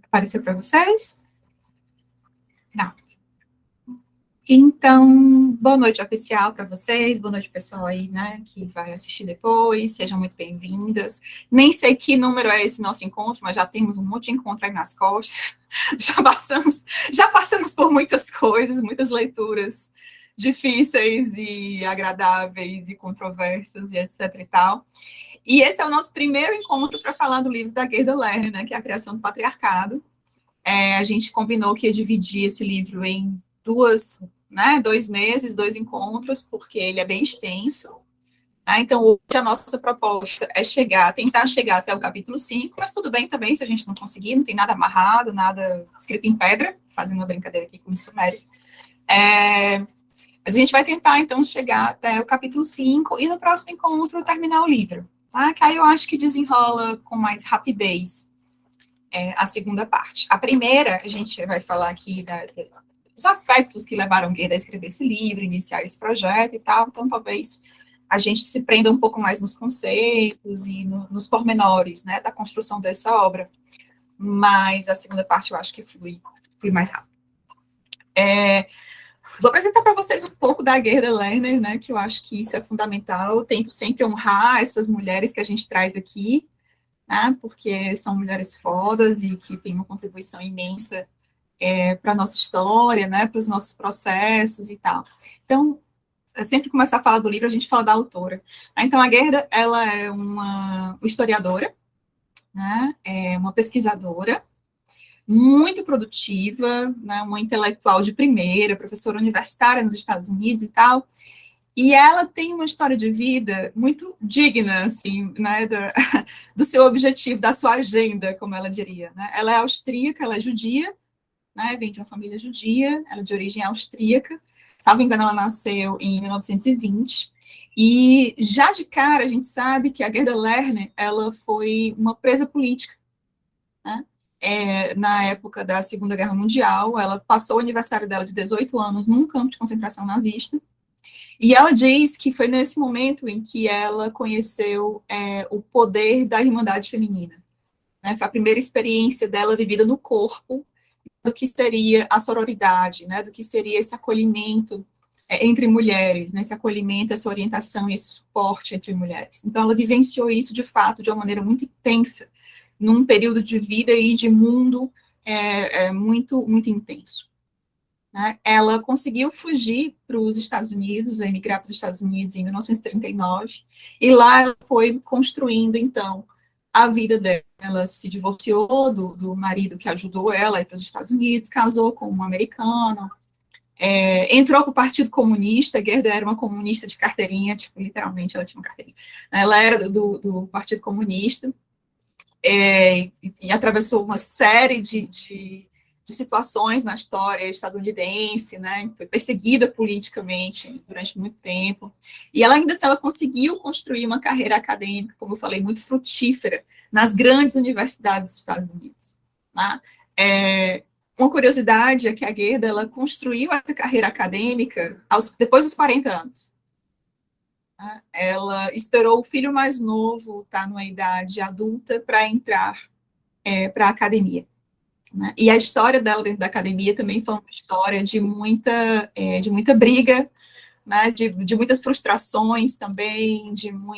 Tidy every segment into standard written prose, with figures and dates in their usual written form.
Apareceu para vocês? Não. Então, boa noite oficial para vocês, boa noite pessoal aí, né, que vai assistir depois, sejam muito bem-vindas. Nem sei que número é esse nosso encontro, mas já temos um monte de encontro aí nas costas, já passamos por muitas coisas, muitas leituras difíceis e agradáveis e controversas e etc e tal. E esse é o nosso primeiro encontro para falar do livro da Gerda Lerner, né, que é A Criação do Patriarcado. A gente combinou que ia dividir esse livro em 2 meses, 2 encontros, porque ele é bem extenso. Então, hoje a nossa proposta é tentar chegar até o capítulo 5, mas tudo bem também se a gente não conseguir, não tem nada amarrado, nada escrito em pedra, fazendo uma brincadeira aqui com os sumérios. Mas a gente vai tentar, então, chegar até o capítulo 5 e no próximo encontro terminar o livro, tá? Que aí eu acho que desenrola com mais rapidez a segunda parte. A primeira, a gente vai falar aqui dos aspectos que levaram Gerda a escrever esse livro, iniciar esse projeto e tal, então talvez a gente se prenda um pouco mais nos conceitos e nos pormenores, né, da construção dessa obra, mas a segunda parte eu acho que flui mais rápido. Vou apresentar para vocês um pouco da Gerda Lerner, né, que eu acho que isso é fundamental, eu tento sempre honrar essas mulheres que a gente traz aqui, né, porque são mulheres fodas e que têm uma contribuição imensa para a nossa história, né, para os nossos processos e tal. Então, sempre começar a falar do livro, a gente fala da autora. Então, a Gerda, ela é uma historiadora, né, é uma pesquisadora, muito produtiva, né, uma intelectual de primeira, professora universitária nos Estados Unidos e tal, e ela tem uma história de vida muito digna, assim, né, do seu objetivo, da sua agenda, como ela diria, né? Ela é austríaca, ela é judia, né, vem de uma família judia, ela é de origem austríaca, salvo engano, ela nasceu em 1920, e já de cara a gente sabe que a Gerda Lerner, ela foi uma presa política, né, na época da Segunda Guerra Mundial, ela passou o aniversário dela de 18 anos num campo de concentração nazista, e ela diz que foi nesse momento em que ela conheceu o poder da Irmandade Feminina, né, foi a primeira experiência dela vivida no corpo, do que seria a sororidade, né, do que seria esse acolhimento entre mulheres, né, esse acolhimento, essa orientação e esse suporte entre mulheres. Então, ela vivenciou isso, de fato, de uma maneira muito intensa, num período de vida e de mundo muito, muito intenso. Né? Ela conseguiu fugir para os Estados Unidos, emigrar para os Estados Unidos em 1939, e lá ela foi construindo, então, a vida dela. Ela se divorciou do marido que ajudou ela a ir para os Estados Unidos, casou com um americano, entrou para o Partido Comunista. Gerda era uma comunista de carteirinha, tipo, literalmente ela tinha uma carteirinha. Ela era do Partido Comunista, e atravessou uma série de situações na história estadunidense, né? Foi perseguida politicamente durante muito tempo, e ela ainda assim, ela conseguiu construir uma carreira acadêmica, como eu falei, muito frutífera nas grandes universidades dos Estados Unidos. Tá? Uma curiosidade é que a Gerda, ela construiu essa carreira acadêmica depois dos 40 anos. Ela esperou o filho mais novo estar numa idade adulta para entrar para a academia. Né? E a história dela dentro da academia também foi uma história de muita briga, né? de muitas frustrações também, de uma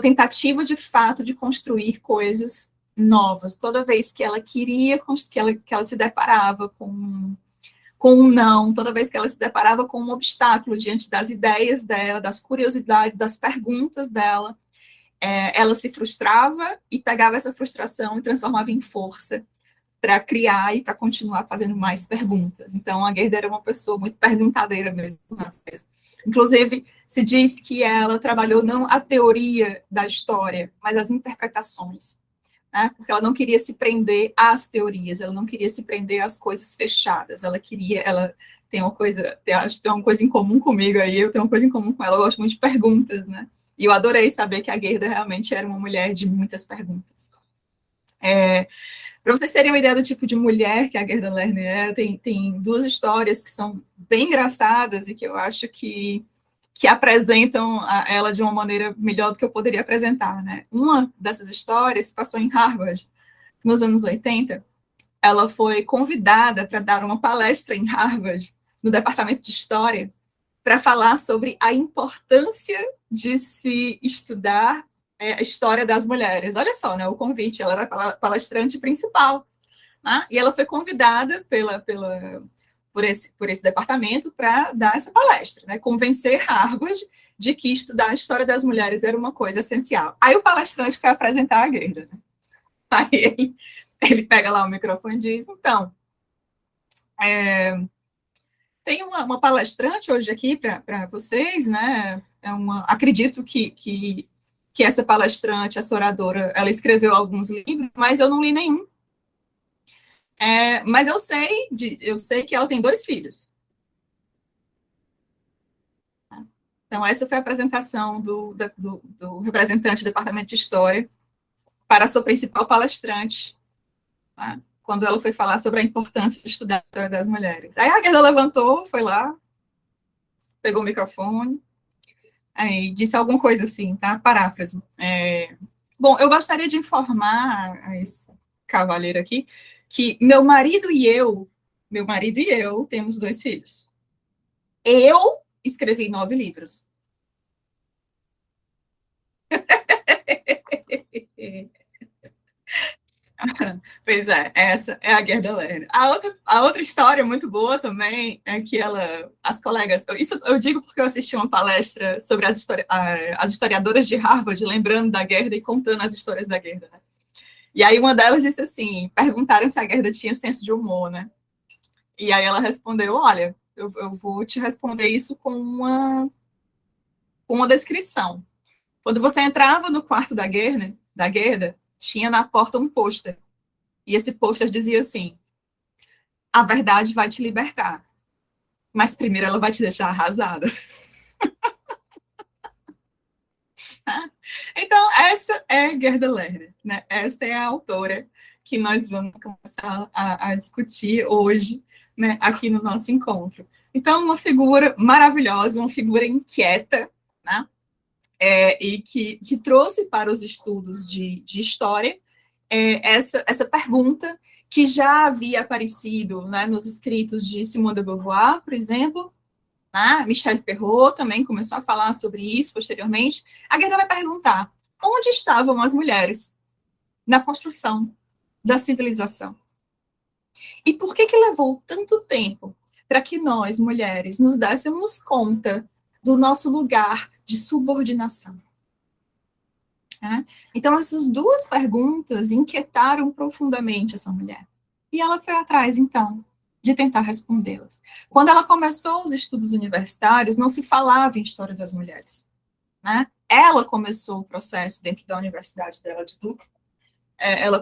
tentativa de fato de construir coisas novas. Toda vez que ela queria, que ela se deparava com um não, toda vez que ela se deparava com um obstáculo diante das ideias dela, das curiosidades, das perguntas dela, ela se frustrava e pegava essa frustração e transformava em força para criar e para continuar fazendo mais perguntas. Então, a Gerda era uma pessoa muito perguntadeira mesmo. Inclusive, se diz que ela trabalhou não a teoria da história, mas as interpretações. Né? Porque ela não queria se prender às teorias, ela não queria se prender às coisas fechadas, ela tem uma coisa, acho que tem uma coisa em comum comigo aí, eu tenho uma coisa em comum com ela, eu gosto muito de perguntas, né? E eu adorei saber que a Gerda realmente era uma mulher de muitas perguntas. Para vocês terem uma ideia do tipo de mulher que a Gerda Lerner é, tem duas histórias que são bem engraçadas e que eu acho que apresentam ela de uma maneira melhor do que eu poderia apresentar, né? Uma dessas histórias se passou em Harvard, nos anos 80, ela foi convidada para dar uma palestra em Harvard, no departamento de História, para falar sobre a importância de se estudar a história das mulheres. Olha só, né, o convite, ela era a palestrante principal, né, e ela foi convidada por esse departamento para dar essa palestra, né, convencer Harvard de que estudar a história das mulheres era uma coisa essencial. Aí o palestrante foi apresentar a Gerda, né? Aí ele pega lá o microfone e diz, então, tem uma palestrante hoje aqui para vocês, né? Acredito que essa palestrante, essa oradora, ela escreveu alguns livros, mas eu não li nenhum. Mas eu sei que ela tem 2 filhos. Então, essa foi a apresentação do representante do Departamento de História para a sua principal palestrante, tá? Quando ela foi falar sobre a importância de estudar a história das mulheres. Aí a Gerda levantou, foi lá, pegou o microfone, aí disse alguma coisa assim, tá? Paráfrase. Bom, eu gostaria de informar a esse cavalheiro aqui que meu marido e eu temos 2 filhos. Eu escrevi 9 livros. Pois é, essa é a Gerda Lerner. A outra história muito boa também é que as colegas, isso eu digo porque eu assisti uma palestra sobre as historiadoras de Harvard, lembrando da Gerda e contando as histórias da Gerda, né? E aí uma delas disse assim, perguntaram se a Gerda tinha senso de humor, né? E aí ela respondeu, olha, eu vou te responder isso com uma descrição. Quando você entrava no quarto da Gerda, tinha na porta um pôster. E esse pôster dizia assim, a verdade vai te libertar, mas primeiro ela vai te deixar arrasada. Então, essa é Gerda Lerner, né? Essa é a autora que nós vamos começar a discutir hoje, né, aqui no nosso encontro. Então, uma figura maravilhosa, uma figura inquieta, né? E que trouxe para os estudos de história essa pergunta que já havia aparecido, né, nos escritos de Simone de Beauvoir, por exemplo, né? Michel Perrault também começou a falar sobre isso posteriormente. A Gerda vai perguntar, onde estavam as mulheres na construção da civilização? E por que levou tanto tempo para que nós, mulheres, nos dessemos conta do nosso lugar de subordinação? Então, essas 2 perguntas inquietaram profundamente essa mulher. E ela foi atrás, então, de tentar respondê-las. Quando ela começou os estudos universitários, não se falava em história das mulheres, né? Ela começou o processo dentro da universidade dela de Duke. Ela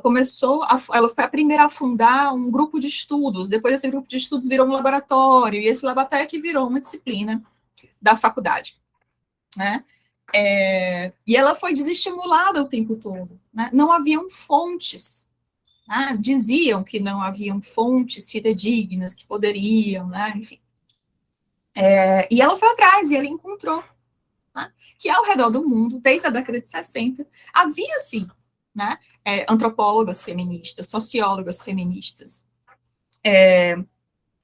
foi a primeira a fundar um grupo de estudos. Depois esse grupo de estudos virou um laboratório, e esse laboratório que virou uma disciplina da faculdade, né? E ela foi desestimulada o tempo todo, né? Não haviam fontes, né? Diziam que não haviam fontes fidedignas que poderiam, né? Enfim. E ela foi atrás e ela encontrou, né, que ao redor do mundo, desde a década de 60, havia, sim, né, antropólogas feministas, sociólogas feministas,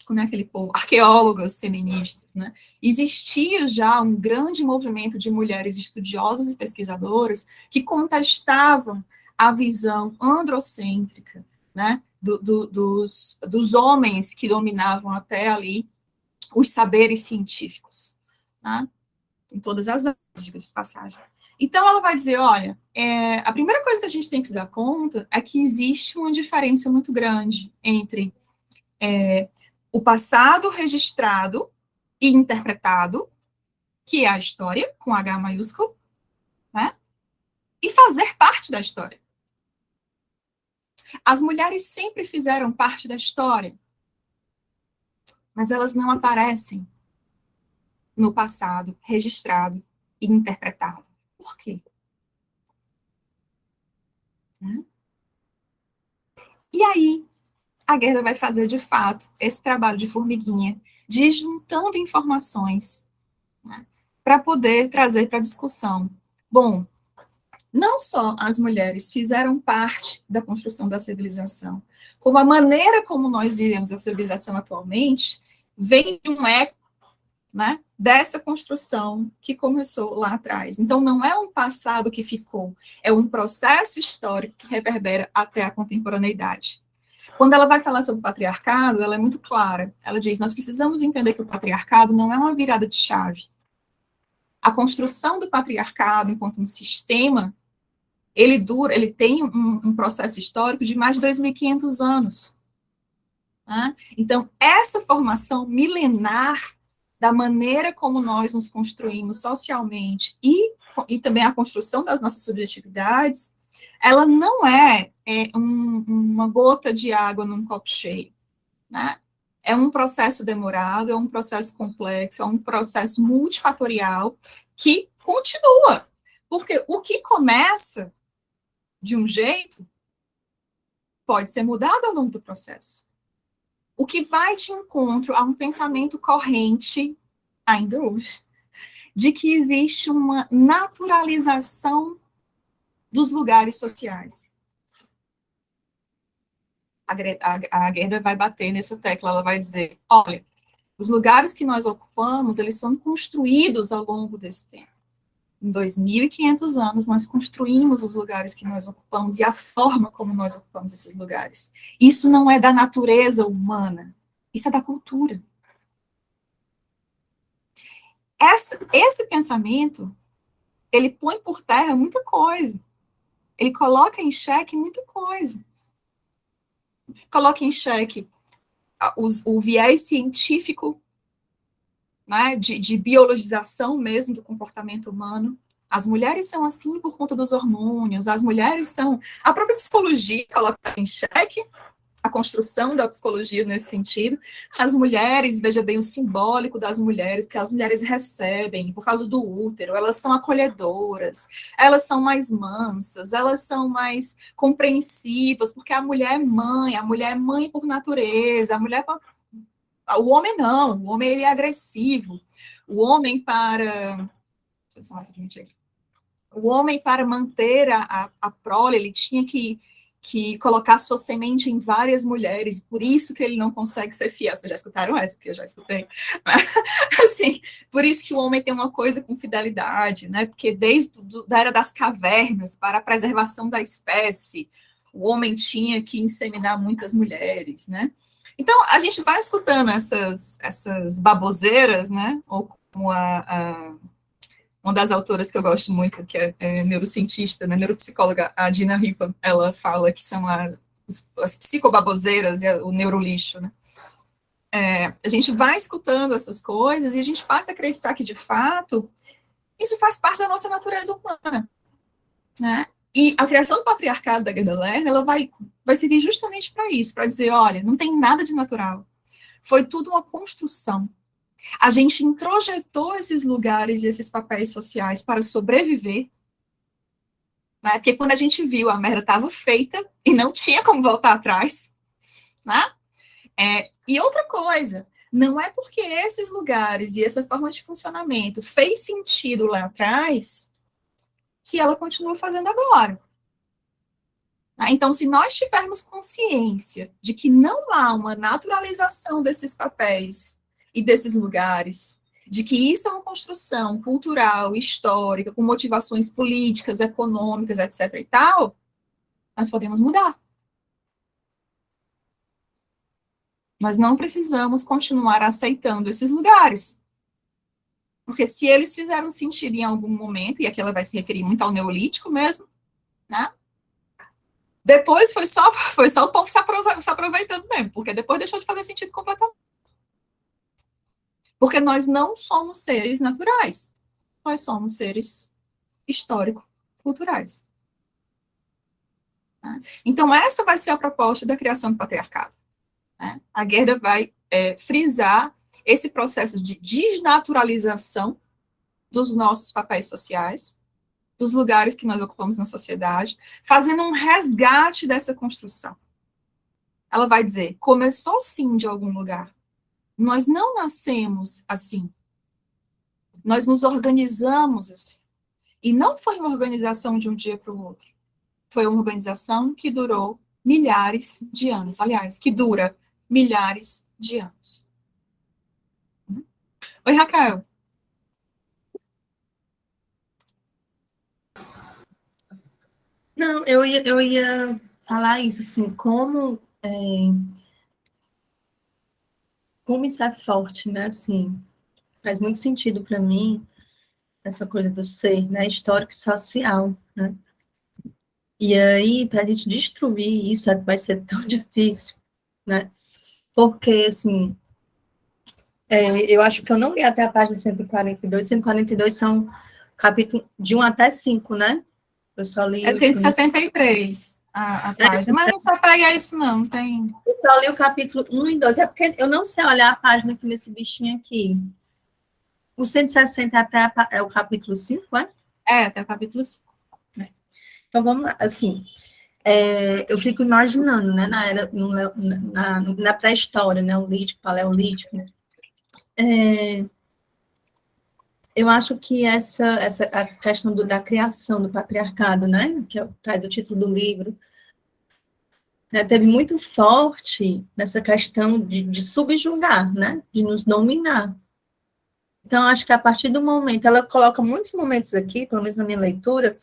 como é aquele povo? Arqueólogas feministas, né? Existia já um grande movimento de mulheres estudiosas e pesquisadoras que contestavam a visão androcêntrica, né, dos homens que dominavam até ali os saberes científicos, né, em todas as áreas, diga-se de passagem. Então, ela vai dizer, olha, a primeira coisa que a gente tem que se dar conta é que existe uma diferença muito grande entre o passado registrado e interpretado, que é a história, com H maiúsculo, né? E fazer parte da história. As mulheres sempre fizeram parte da história, mas elas não aparecem no passado registrado e interpretado. Por quê? E aí, a Gerda vai fazer, de fato, esse trabalho de formiguinha, de ir juntando informações, né, para poder trazer para a discussão. Bom, não só as mulheres fizeram parte da construção da civilização, como a maneira como nós vivemos a civilização atualmente vem de um eco, né, dessa construção que começou lá atrás. Então, não é um passado que ficou, é um processo histórico que reverbera até a contemporaneidade. Quando ela vai falar sobre o patriarcado, ela é muito clara. Ela diz: nós precisamos entender que o patriarcado não é uma virada de chave. A construção do patriarcado enquanto um sistema, ele tem um processo histórico de mais de 2.500 anos. Né? Então, essa formação milenar da maneira como nós nos construímos socialmente e também a construção das nossas subjetividades, ela não uma gota de água num copo cheio. Né? É um processo demorado, é um processo complexo, é um processo multifatorial que continua. Porque o que começa de um jeito pode ser mudado ao longo do processo. O que vai de encontro a um pensamento corrente, ainda hoje, de que existe uma naturalização dos lugares sociais. A Gerda vai bater nessa tecla, ela vai dizer, olha, os lugares que nós ocupamos, eles são construídos ao longo desse tempo. Em 2.500 anos, nós construímos os lugares que nós ocupamos e a forma como nós ocupamos esses lugares. Isso não é da natureza humana, isso é da cultura. Esse pensamento, ele põe por terra muita coisa. Ele coloca em xeque muita coisa. Coloca em xeque o viés científico, né, de biologização mesmo do comportamento humano. As mulheres são assim por conta dos hormônios, as mulheres são... A própria psicologia coloca em xeque a construção da psicologia nesse sentido. As mulheres, veja bem o simbólico das mulheres, que as mulheres recebem por causa do útero, elas são acolhedoras, elas são mais mansas, elas são mais compreensivas, porque a mulher é mãe por natureza, o homem não, o homem ele é agressivo, o homem para... Deixa eu só aqui. O homem, para manter a prole, ele tinha que colocar sua semente em várias mulheres, por isso que ele não consegue ser fiel. Vocês já escutaram essa? Porque eu já escutei. Assim, por isso que o homem tem uma coisa com fidelidade, né? Porque desde a era das cavernas, para a preservação da espécie, o homem tinha que inseminar muitas mulheres, né? Então, a gente vai escutando essas baboseiras, né? Ou como uma das autoras que eu gosto muito, que é neurocientista, né, neuropsicóloga, a Dina Ripa, ela fala que são as psicobaboseiras e o neurolixo, né? A gente vai escutando essas coisas e a gente passa a acreditar que, de fato, isso faz parte da nossa natureza humana, né? E a criação do patriarcado da Gerda Lerner, ela vai servir justamente para isso, para dizer, olha, não tem nada de natural. Foi tudo uma construção. A gente introjetou esses lugares e esses papéis sociais para sobreviver, né? Porque quando a gente viu, a merda estava feita e não tinha como voltar atrás, né? E outra coisa, não é porque esses lugares e essa forma de funcionamento fez sentido lá atrás que ela continua fazendo agora. Então, se nós tivermos consciência de que não há uma naturalização desses papéis e desses lugares, de que isso é uma construção cultural, histórica, com motivações políticas, econômicas, etc. e tal, nós podemos mudar. Nós não precisamos continuar aceitando esses lugares. Porque se eles fizeram sentido em algum momento, e aqui ela vai se referir muito ao neolítico mesmo, né? Depois foi só o povo se aproveitando mesmo, porque depois deixou de fazer sentido completamente. Porque nós não somos seres naturais, nós somos seres histórico-culturais. Né? Então, essa vai ser a proposta da criação do patriarcado. Né? A Gerda vai frisar esse processo de desnaturalização dos nossos papéis sociais, dos lugares que nós ocupamos na sociedade, fazendo um resgate dessa construção. Ela vai dizer, começou sim de algum lugar. Nós não nascemos assim. Nós nos organizamos assim. E não foi uma organização de um dia para o outro. Foi uma organização que durou milhares de anos. Aliás, que dura milhares de anos. Oi, Raquel. Não, eu ia falar isso, assim, como isso é forte, né, assim, faz muito sentido para mim, essa coisa do ser, né, histórico e social, né, e aí, para a gente destruir isso, vai ser tão difícil, né, porque, assim, eu acho que eu não li até a página 142, 142 são capítulos de 1 até 5, né, eu só li É os primeiros. 163 a página, mas não só pega isso, não, tem. Eu só li o capítulo 1 e 2, é porque eu não sei olhar a página aqui nesse bichinho aqui. O 160 é o capítulo 5, é? Até o capítulo 5. Então, vamos lá, assim, eu fico imaginando, né, na era, na pré-história, neolítico, paleolítico, eu acho que essa a questão da criação do patriarcado, né, que traz o título do livro, né, teve muito forte nessa questão de subjugar, né, de nos dominar. Então, acho que a partir do momento, ela coloca muitos momentos aqui, pelo menos na minha leitura,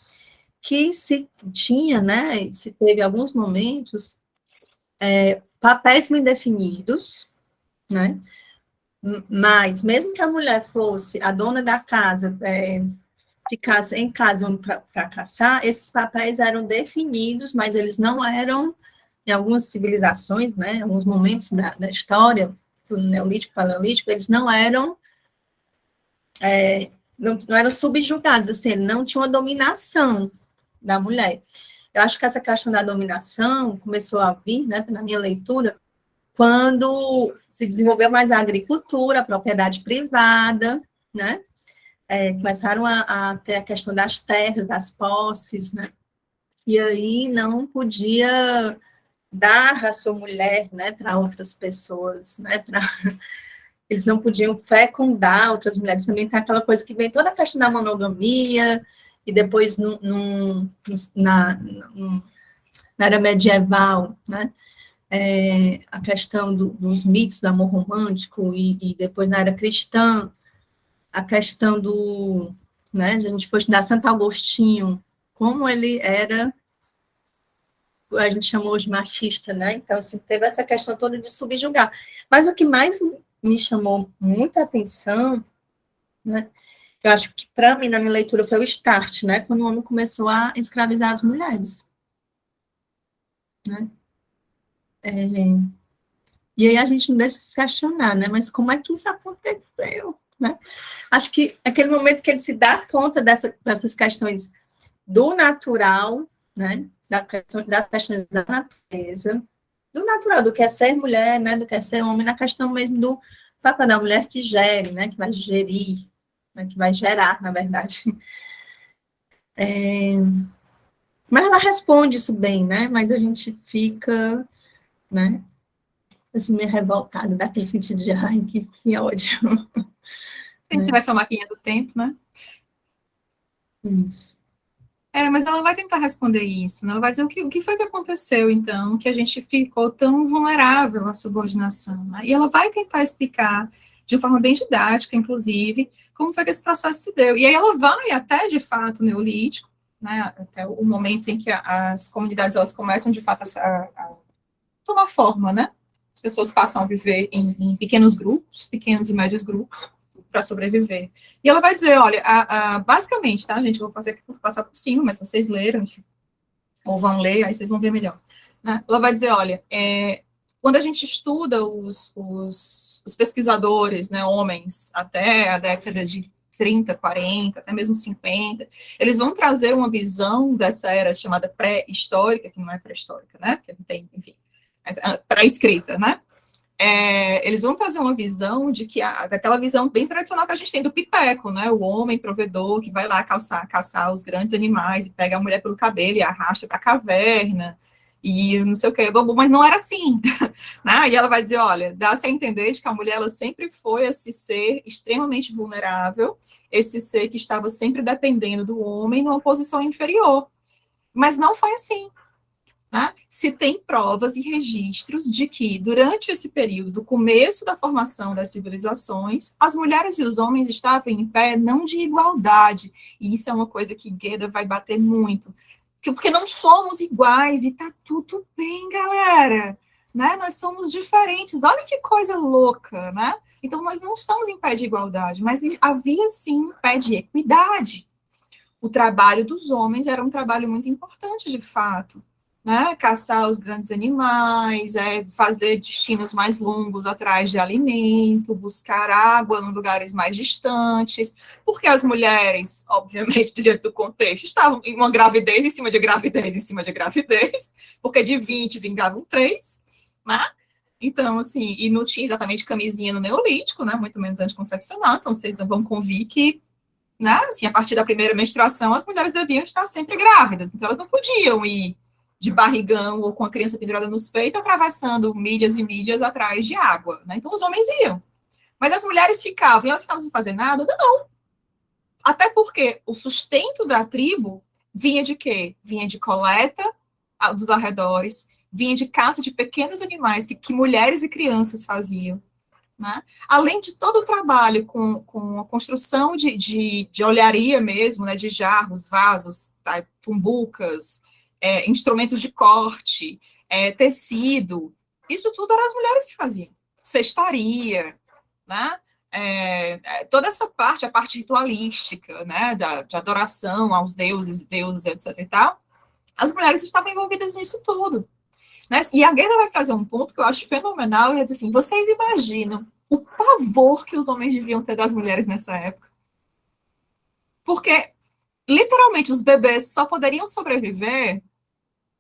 que se tinha, né, se teve alguns momentos, papéis bem definidos, né, mas mesmo que a mulher fosse a dona da casa, ficasse em casa para caçar, esses papéis eram definidos, mas eles não eram, em algumas civilizações, né, em alguns momentos da história, do Neolítico, Paleolítico, eles não eram não eram subjugados, assim, não tinha uma dominação da mulher. Eu acho que essa questão da dominação começou a vir, né, na minha leitura, quando se desenvolveu mais a agricultura, a propriedade privada, né, começaram a ter a questão das terras, das posses, né, e aí não podia dar a sua mulher, né, para outras pessoas, né, eles não podiam fecundar outras mulheres, também tem aquela coisa que vem toda a questão da monogamia, e depois na, na era medieval, né, a questão dos mitos do amor romântico, e depois na era cristã, a questão né, a gente foi estudar Santo Agostinho, como ele era, a gente chamou de machista, né, então assim, teve essa questão toda de subjugar. Mas o que mais me chamou muita atenção, né, eu acho que para mim, na minha leitura, foi o start, né, quando o homem começou a escravizar as mulheres, né, e aí a gente não deixa de se questionar, né, mas como é que isso aconteceu, né? Acho que aquele momento que ele se dá conta dessas questões do natural, né, das questões da natureza, do natural, do que é ser mulher, né, do que é ser homem, na questão mesmo do papel da mulher que gere, né, que vai gerir, né, que vai gerar, na verdade. Mas ela responde isso bem, né, mas a gente fica, né, assim, meio revoltada, daquele sentido de, ai, que ódio. Se a gente tivesse uma maquinha do tempo, né? Isso. Mas ela vai tentar responder isso, né? Ela vai dizer o que foi que aconteceu, então, que a gente ficou tão vulnerável à subordinação, né? E ela vai tentar explicar, de uma forma bem didática, inclusive, como foi que esse processo se deu. E aí ela vai até, de fato, o Neolítico, né? Até o momento em que as comunidades, elas começam, de fato, a tomar forma, né? As pessoas passam a viver em pequenos grupos, pequenos e médios grupos, para sobreviver. E ela vai dizer, olha, basicamente, tá, gente, eu vou fazer aqui, passar por cima, mas se vocês leram, enfim, ou vão ler, aí vocês vão ver melhor. Né? Ela vai dizer, olha, quando a gente estuda os pesquisadores, né, homens, até a década de 30, 40, até mesmo 50, eles vão trazer uma visão dessa era chamada pré-histórica, que não é pré-histórica, né, porque não tem, enfim, pré-escrita, né, eles vão trazer uma visão daquela visão bem tradicional que a gente tem do pipeco, né? O homem provedor que vai lá caçar os grandes animais e pega a mulher pelo cabelo e arrasta para a caverna e não sei o que, mas não era assim, né? E ela vai dizer, olha, dá-se a entender de que a mulher ela sempre foi esse ser extremamente vulnerável esse ser que estava sempre dependendo do homem numa posição inferior. Mas não foi assim. Né? Se tem provas e registros de que, durante esse período do começo da formação das civilizações, as mulheres e os homens estavam em pé não de igualdade, e isso é uma coisa que Gueda vai bater muito, porque não somos iguais, e tá tudo bem, galera, né? Nós somos diferentes, olha que coisa louca, né? Então, nós não estamos em pé de igualdade, mas havia, sim, um pé de equidade. O trabalho dos homens era um trabalho muito importante, de fato, né? Caçar os grandes animais, fazer destinos mais longos atrás de alimento, buscar água em lugares mais distantes, porque as mulheres, obviamente, diante do contexto, estavam em uma gravidez em cima de gravidez em cima de gravidez, porque de 20 vingavam 3, né? Então, assim, e não tinha exatamente camisinha no Neolítico, né? Muito menos anticoncepcional, então vocês vão convir que, né, assim, a partir da primeira menstruação, as mulheres deviam estar sempre grávidas, então elas não podiam ir de barrigão ou com a criança pendurada nos peitos, atravessando milhas e milhas atrás de água, né? Então os homens iam. Mas as mulheres ficavam, e elas ficavam sem fazer nada? Não. Até porque o sustento da tribo vinha de quê? Vinha de coleta dos arredores, vinha de caça de pequenos animais que mulheres e crianças faziam. Né? Além de todo o trabalho com a construção de olharia mesmo, né, de jarros, vasos, tá, tumbucas, instrumentos de corte, tecido, isso tudo eram as mulheres que faziam. Cestaria, né? Toda essa parte, a parte ritualística, né, de adoração aos deuses, etc. e tal, as mulheres estavam envolvidas nisso tudo. Né? E a Guerra vai fazer um ponto que eu acho fenomenal, e é dizer assim, vocês imaginam o pavor que os homens deviam ter das mulheres nessa época? Porque, literalmente, os bebês só poderiam sobreviver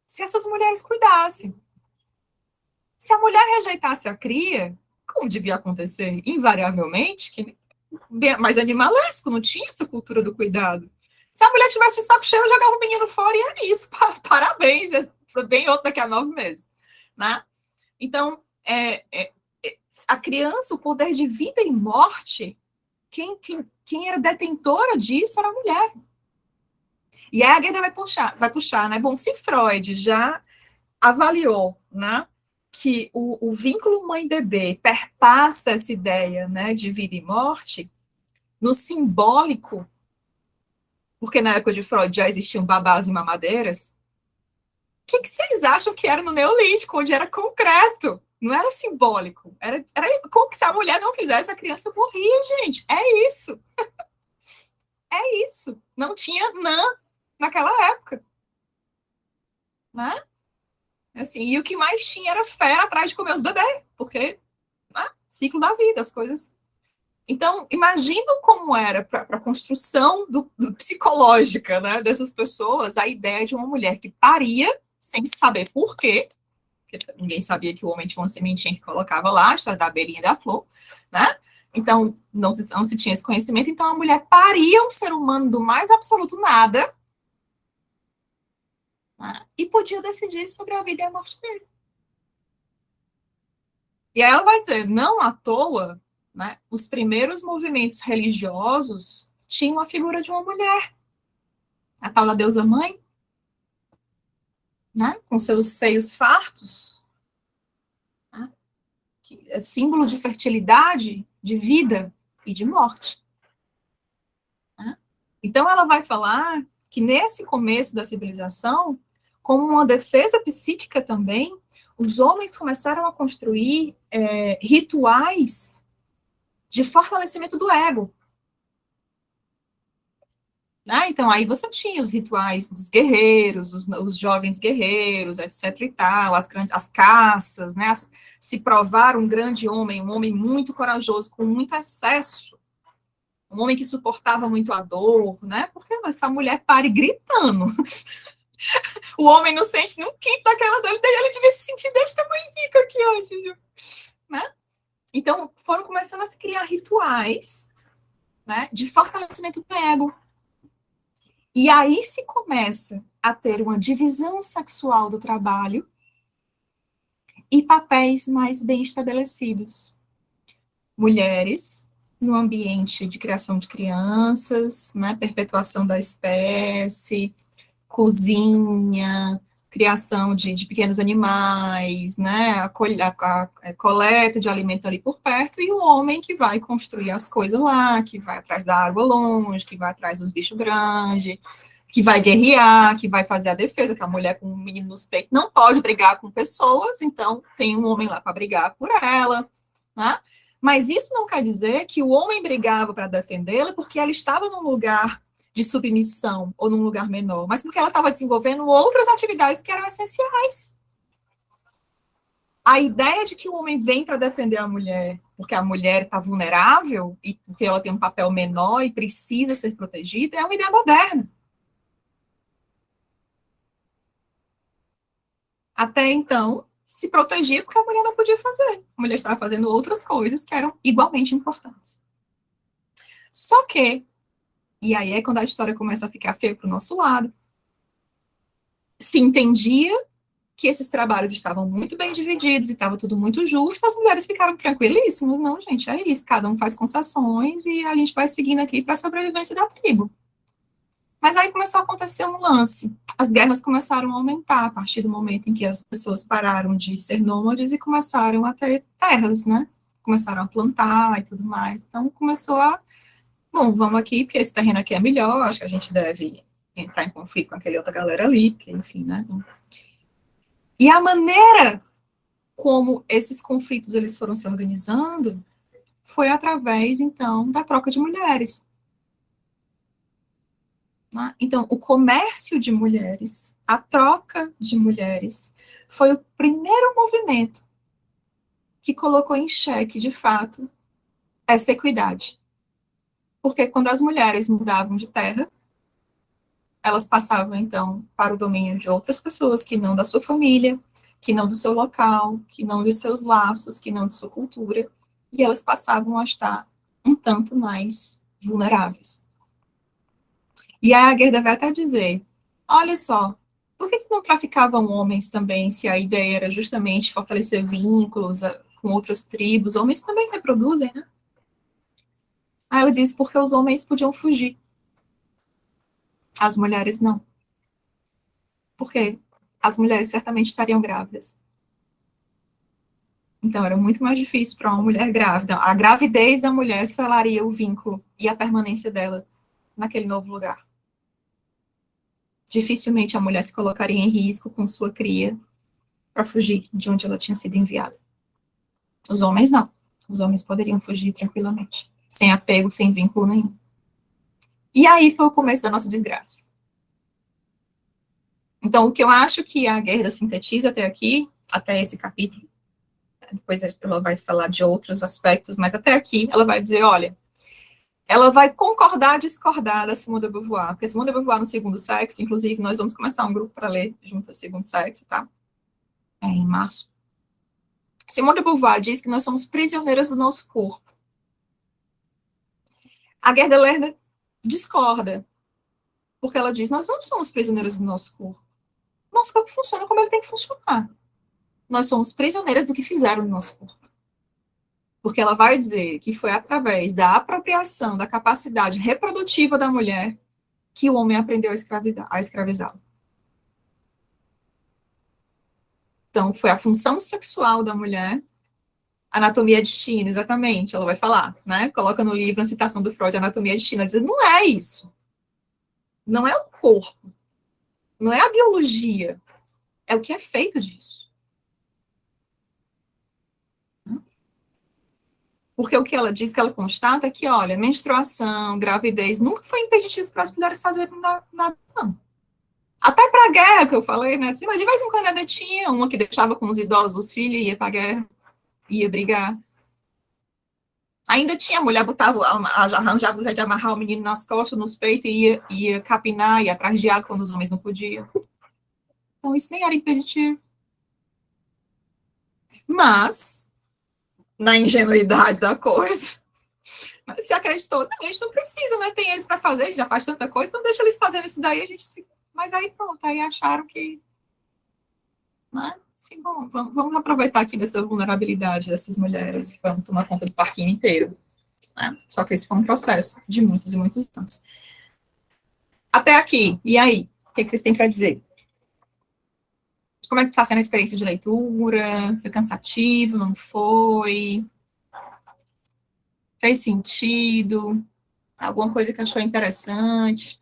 se essas mulheres cuidassem. Se a mulher rejeitasse a cria, como devia acontecer invariavelmente, que mais animalesco, não tinha essa cultura do cuidado. Se a mulher tivesse de saco cheio, jogava o menino fora e é isso. Parabéns, bem outro daqui a 9 meses. Né? Então, a criança, o poder de vida e morte, quem era detentora disso era a mulher. E aí a Guerra vai puxar, né? Bom, se Freud já avaliou, né, que o vínculo mãe-bebê perpassa essa ideia, né, de vida e morte, no simbólico, porque na época de Freud já existiam babás e mamadeiras, o que vocês acham que era no Neolítico, onde era concreto? Não era simbólico. Era como que se a mulher não quisesse, a criança morria, gente. É isso. É isso. Não tinha não naquela época. Né? Assim, e o que mais tinha era fera atrás de comer os bebês, porque ciclo da vida, as coisas. Então, imagina como era para a construção do psicológica, né, dessas pessoas, a ideia de uma mulher que paria sem saber por quê, porque ninguém sabia que o homem tinha uma sementinha que colocava lá, a história da abelhinha e da flor, né? Então, não se tinha esse conhecimento, então a mulher paria um ser humano do mais absoluto nada, né? E podia decidir sobre a vida e a morte dele. E aí ela vai dizer, não à toa, né, os primeiros movimentos religiosos tinham a figura de uma mulher, a tal da deusa mãe, né, com seus seios fartos, né, que é símbolo de fertilidade, de vida e de morte. Né? Então ela vai falar que nesse começo da civilização, como uma defesa psíquica também, os homens começaram a construir rituais de fortalecimento do ego. Né? Então, aí você tinha os rituais dos guerreiros, os jovens guerreiros, etc. e tal, as caças, né? Se provar um grande homem, um homem muito corajoso, com muito excesso, um homem que suportava muito a dor, né? Porque essa mulher pare gritando. O homem não sente nem um quinto daquela dor, daí ele devia se sentir desse tamanhozinho aqui hoje, né? Então, foram começando a se criar rituais, né, de fortalecimento do ego. E aí se começa a ter uma divisão sexual do trabalho e papéis mais bem estabelecidos. Mulheres no ambiente de criação de crianças, né, perpetuação da espécie, cozinha, criação de pequenos animais, né, a coleta de alimentos ali por perto, e o homem que vai construir as coisas lá, que vai atrás da água longe, que vai atrás dos bichos grandes, que vai guerrear, que vai fazer a defesa, que a mulher com um menino nos peitos não pode brigar com pessoas, então tem um homem lá para brigar por ela, né? Mas isso não quer dizer que o homem brigava para defendê-la porque ela estava num lugar de submissão ou num lugar menor, mas porque ela estava desenvolvendo outras atividades que eram essenciais. A ideia de que o homem vem para defender a mulher porque a mulher está vulnerável e porque ela tem um papel menor e precisa ser protegida é uma ideia moderna. Até então, se protegia porque a mulher não podia fazer. A mulher estava fazendo outras coisas que eram igualmente importantes. Só que, e aí é quando a história começa a ficar feia para o nosso lado, se entendia que esses trabalhos estavam muito bem divididos e estava tudo muito justo, as mulheres ficaram tranquilíssimas. Não, gente, é isso, cada um faz concessões e a gente vai seguindo aqui para a sobrevivência da tribo. Mas aí começou a acontecer um lance. As guerras começaram a aumentar a partir do momento em que as pessoas pararam de ser nômades e começaram a ter terras, né? Começaram a plantar e tudo mais. Então começou a, bom, vamos aqui, porque esse terreno aqui é melhor, acho que a gente deve entrar em conflito com aquela outra galera ali, porque, enfim, né? E a maneira como esses conflitos eles foram se organizando foi através, então, da troca de mulheres. Então, o comércio de mulheres, a troca de mulheres, foi o primeiro movimento que colocou em xeque, de fato, essa equidade. Porque quando as mulheres mudavam de terra, elas passavam, então, para o domínio de outras pessoas que não da sua família, que não do seu local, que não dos seus laços, que não de sua cultura, e elas passavam a estar um tanto mais vulneráveis. E a Gerda vai até dizer, olha só, por que não traficavam homens também, se a ideia era justamente fortalecer vínculos com outras tribos? Homens também reproduzem, né? Aí ela diz, porque os homens podiam fugir, as mulheres não. Porque as mulheres certamente estariam grávidas. Então, era muito mais difícil para uma mulher grávida. A gravidez da mulher selaria o vínculo e a permanência dela naquele novo lugar. Dificilmente a mulher se colocaria em risco com sua cria para fugir de onde ela tinha sido enviada. Os homens não. Os homens poderiam fugir tranquilamente, sem apego, sem vínculo nenhum. E aí foi o começo da nossa desgraça. Então, o que eu acho que a Gerda sintetiza até aqui, até esse capítulo, depois ela vai falar de outros aspectos, mas até aqui ela vai dizer, olha, ela vai concordar, discordar da Simone de Beauvoir, porque Simone de Beauvoir no Segundo Sexo, inclusive, nós vamos começar um grupo para ler junto a Segundo Sexo, tá? Em março. Simone de Beauvoir diz que nós somos prisioneiras do nosso corpo. A Gerda Lerner discorda, porque ela diz, nós não somos prisioneiras do nosso corpo. Nosso corpo funciona como ele tem que funcionar. Nós somos prisioneiras do que fizeram no nosso corpo. Porque ela vai dizer que foi através da apropriação da capacidade reprodutiva da mulher que o homem aprendeu a escravizá-la. Então, foi a função sexual da mulher, anatomia e destino, exatamente, ela vai falar, né? Coloca no livro a citação do Freud, anatomia e destino, dizendo, não é isso. Não é o corpo. Não é a biologia. É o que é feito disso. Porque o que ela diz, que ela constata, é que, olha, menstruação, gravidez, nunca foi impeditivo para as mulheres fazerem nada, não. Até para a guerra, que eu falei, né? Assim, mas de vez em quando ainda tinha uma que deixava com os idosos os filhos e ia para a guerra, ia brigar. Ainda tinha, a mulher botava, arranjava o jeito de amarrar o menino nas costas, nos peitos, e ia capinar, ia atrás de água quando os homens não podiam. Então, isso nem era impeditivo. Mas, na ingenuidade da coisa, se acreditou, não, a gente não precisa, né? Tem eles para fazer, a gente já faz tanta coisa, então deixa eles fazendo isso daí, a gente se... Mas aí pronto, aí acharam que, né? Assim, vamos aproveitar aqui dessa vulnerabilidade dessas mulheres, vamos tomar conta do parquinho inteiro. né? Só que esse foi um processo de muitos e muitos anos. Até aqui, e aí? O que vocês têm para dizer? Como é que está sendo a experiência de leitura? Foi cansativo? Não foi? Fez sentido? Alguma coisa que achou interessante?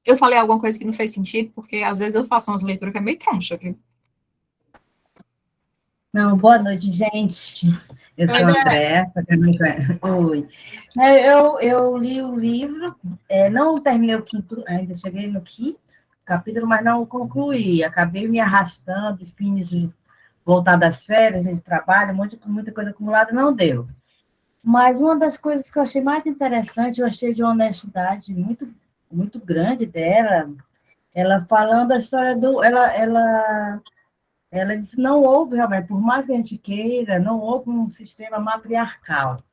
Eu falei alguma coisa que não fez sentido, porque às vezes eu faço umas leituras que é meio troncha, viu? Não, boa noite, gente. Eu sou a Andréa. Oi. Eu li o livro, não terminei o quinto, ainda cheguei no quinto capítulo, mas não concluí. Acabei me arrastando, fins de voltar das férias, de trabalho, muita coisa acumulada, não deu. Mas uma das coisas que eu achei mais interessante, eu achei de uma honestidade muito, muito grande dela, ela falando a história do. Ela disse: não houve realmente, por mais que a gente queira, não houve um sistema matriarcal.